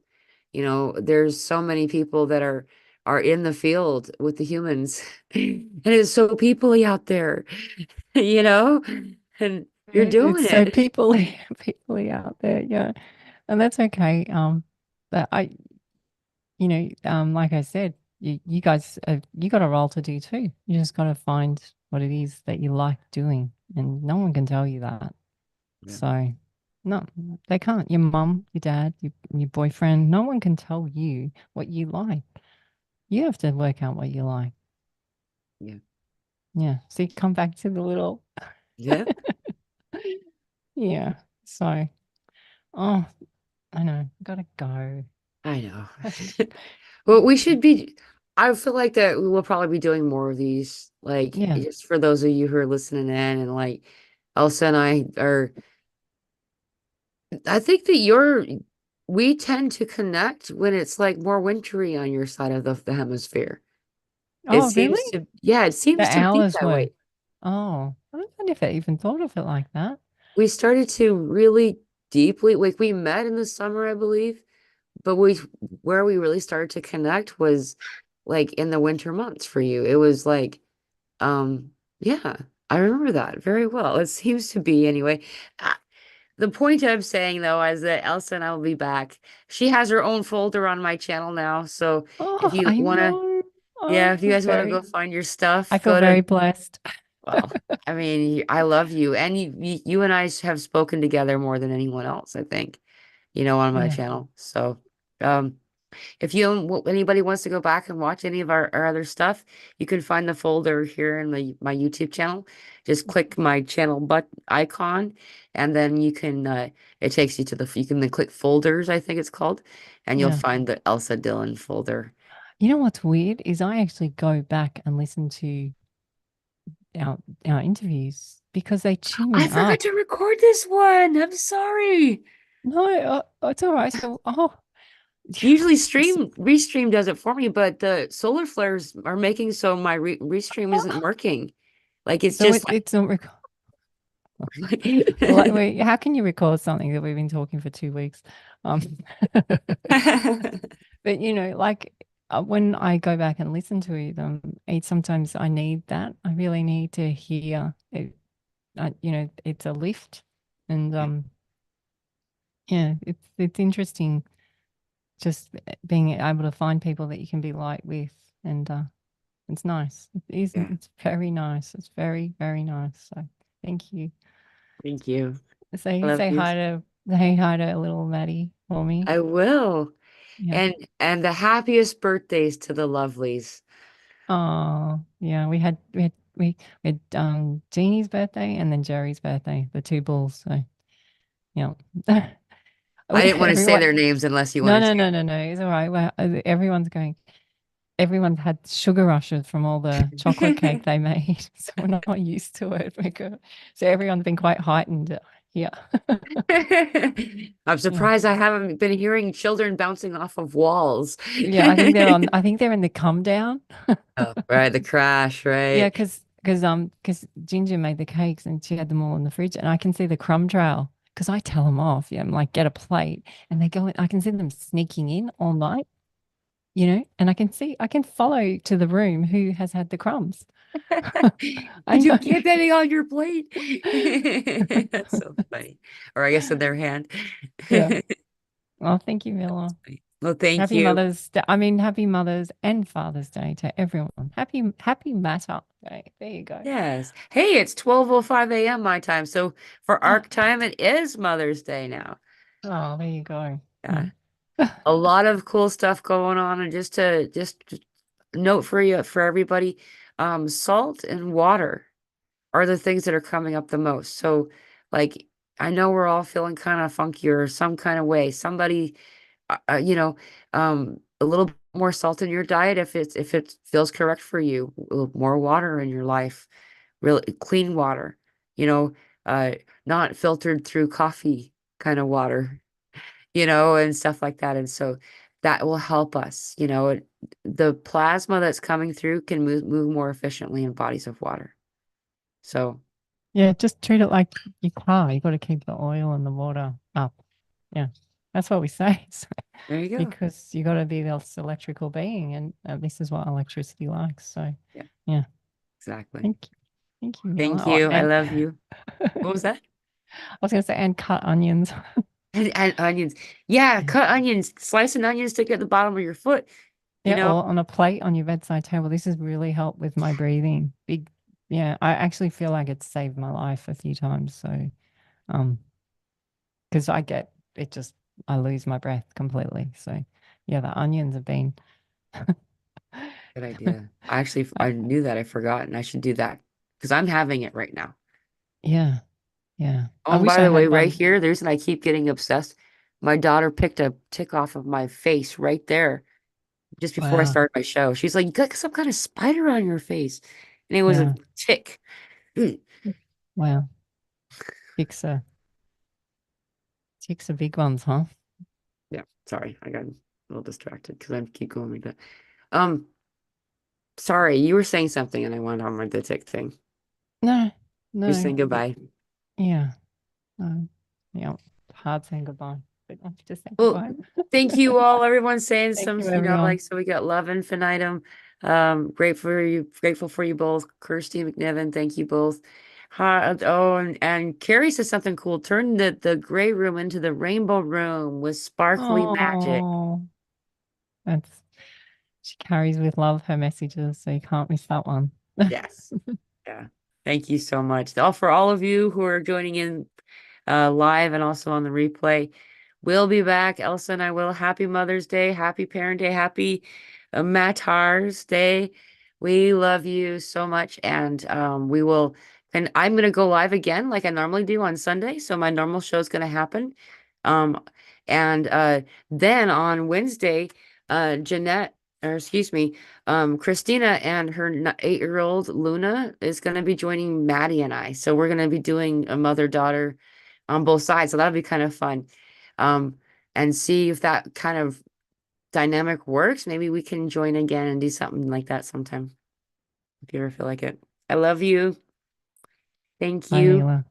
There's so many people that are in the field with the humans. And it's so peoply out there, you know, and you're doing It's so it. people people out there. Yeah. And that's okay. But like I said, you guys, you got a role to do too. You just got to find what it is that you like doing, and no one can tell you that. Yeah, So, no, they can't. Your mum, your dad, your boyfriend, no one can tell you what you like. You have to work out what you like. yeah, Yeah. See, come back to the little, yeah. yeah. So, oh, I know, gotta go. I know. Well, we should be. I feel like that we will probably be doing more of these, like Yeah. just for those of you who are listening in, and like Elsa and I are. I think that we tend to connect when it's like more wintry on your side of the hemisphere. It Oh, really? seems to, yeah, it The seems to be hours that were. way. Oh, I don't know if I even thought of it like that. We started to really deeply, like we met in the summer, I believe, but where we really started to connect was like in the winter months for you. It was like, yeah, I remember that very well. It seems to be anyway. Uh, The point I'm saying though is that Elsa and I will be back. She has her own folder on my channel now, so if Oh, you I wanna, know. yeah, Oh, if you guys want to go find your I stuff, feel go very to. blessed. Well, I mean, I love you, and you and I have spoken together more than anyone else, I think, on my Yeah, channel. So, um, if anybody wants to go back and watch any of our other stuff, you can find the folder here in my YouTube channel. Just click my channel icon, and then it takes you to you can then click folders, I think it's called, and you'll yeah. find the Elsa Dillon folder. You know what's weird is I actually go back and listen to our interviews because they cheer I me forgot up. to record this one. I'm sorry. No, it's all right. So, Usually so, Restream does it for me, but the solar flares are making so my Restream isn't working. Like it's so just it's not like like, wait, how can you record something that we've been talking for 2 weeks? Um, but like when I go back and listen to them, sometimes I need that. I really need to hear it. It's a lift, and yeah, it's interesting just being able to find people that you can be light with, and it's nice. It is. yeah, It's very nice. It's very, very nice. So thank you. thank you. I Say love say you. hi to little Maddie for me. I will. Yeah. And the happiest birthdays to the lovelies. Oh, yeah. We had Jeannie's birthday and then Jerry's birthday, the two bulls. So yeah. I didn't want to say Everyone. their names unless you No, wanted no, to. no, no, no. It's all right. Well, everyone's had sugar rushes from all the chocolate cake they made. So we're not used to it. So everyone's been quite heightened here. I'm Yeah. surprised I haven't been hearing children bouncing off of walls. Yeah, I think they're in the come down. Oh, right, the crash, Yeah, right? because Ginger made the cakes and she had them all in the fridge, and I can see the crumb trail because I tell them off. Yeah, I'm like, get a plate, and they go in. I can see them sneaking in all night, and I can follow to the room who has had the crumbs. I Did you know. get any on your plate? That's so funny. Or I guess in their hand. Yeah. Oh, thank you, Mila. Well, thank you. Happy Mother's and Father's Day to everyone. Happy Matter Day. There you go. Yes. Hey, it's 12:05 a.m. my time. So for Oh, ARC time, it is Mother's Day now. there you go. Yeah. Yeah. A lot of cool stuff going on. And just note for you for everybody, salt and water are the things that are coming up the most. So like I know we're all feeling kind of funky or some kind of way. Somebody a little bit more salt in your diet if it feels correct for you. A little more water in your life, really clean water, you know, uh, not filtered through coffee kind of water, and stuff like that. And so that will help us. The plasma that's coming through can move more efficiently in bodies of water. So Yeah, just treat it like your car. You got to keep the oil and the water up. Yeah, that's what we say. So, there you go. because you got to be this electrical being, and this is what electricity likes. So, Yeah, yeah, exactly. thank you, Mila. Thank Oh, you. I and love I you. What was that? was going to say, and cut onions. And onions. Yeah, Yeah. cut onions. Slice an onion, stick it at the bottom of your foot. You Yeah, know, or on a plate on your bedside table. This has really helped with my breathing. Yeah, I actually feel like it's saved my life a few times. So, um, because I lose my breath completely. So, yeah, the onions have been. good idea. I, I knew that. I forgot, and I should do that because I'm having it right now. yeah, yeah. Oh, I and wish by I the way, had right one. here, the reason I keep getting obsessed, my daughter picked a tick off of my face right there just before I Wow. started my show. She's like, "You got some kind of spider on your face," and it was a Yeah. tick. Mm. Wow. Ticks are ticks are big ones, huh? Yeah, sorry, I got a little distracted because I keep going like that. Um, sorry, you were saying something, and I went on with the tick thing. No, You're no. saying goodbye. Yeah. Yeah. Hard saying goodbye, but I have to say Well, goodbye. thank you all. Everyone's saying Thank some, you, everyone. like, so we got love infinitum. Grateful for you both. Kirsty McNiven, thank you both. Oh, and Carrie says something cool. Turn the gray room into the rainbow room with sparkly magic. Oh, that's she carries with love her messages, so you can't miss that one. Yes. Yeah. Thank you so much. All for all of you who are joining in live and also on the replay. We'll be back. Elsa and I will. Happy Mother's Day. Happy Parent Day. Happy Matars Day. We love you so much. And and I'm going to go live again like I normally do on Sunday. So my normal show is going to happen. Um, and then on Wednesday, Jeanette or excuse me, Christina and her 8-year-old Luna is going to be joining Maddie and I. So we're going to be doing a mother-daughter on both sides. So that'll be kind of fun. Um, and see if that kind of dynamic works. Maybe we can join again and do something like that sometime if you ever feel like it. I love you. Thank Bye, you. Mila.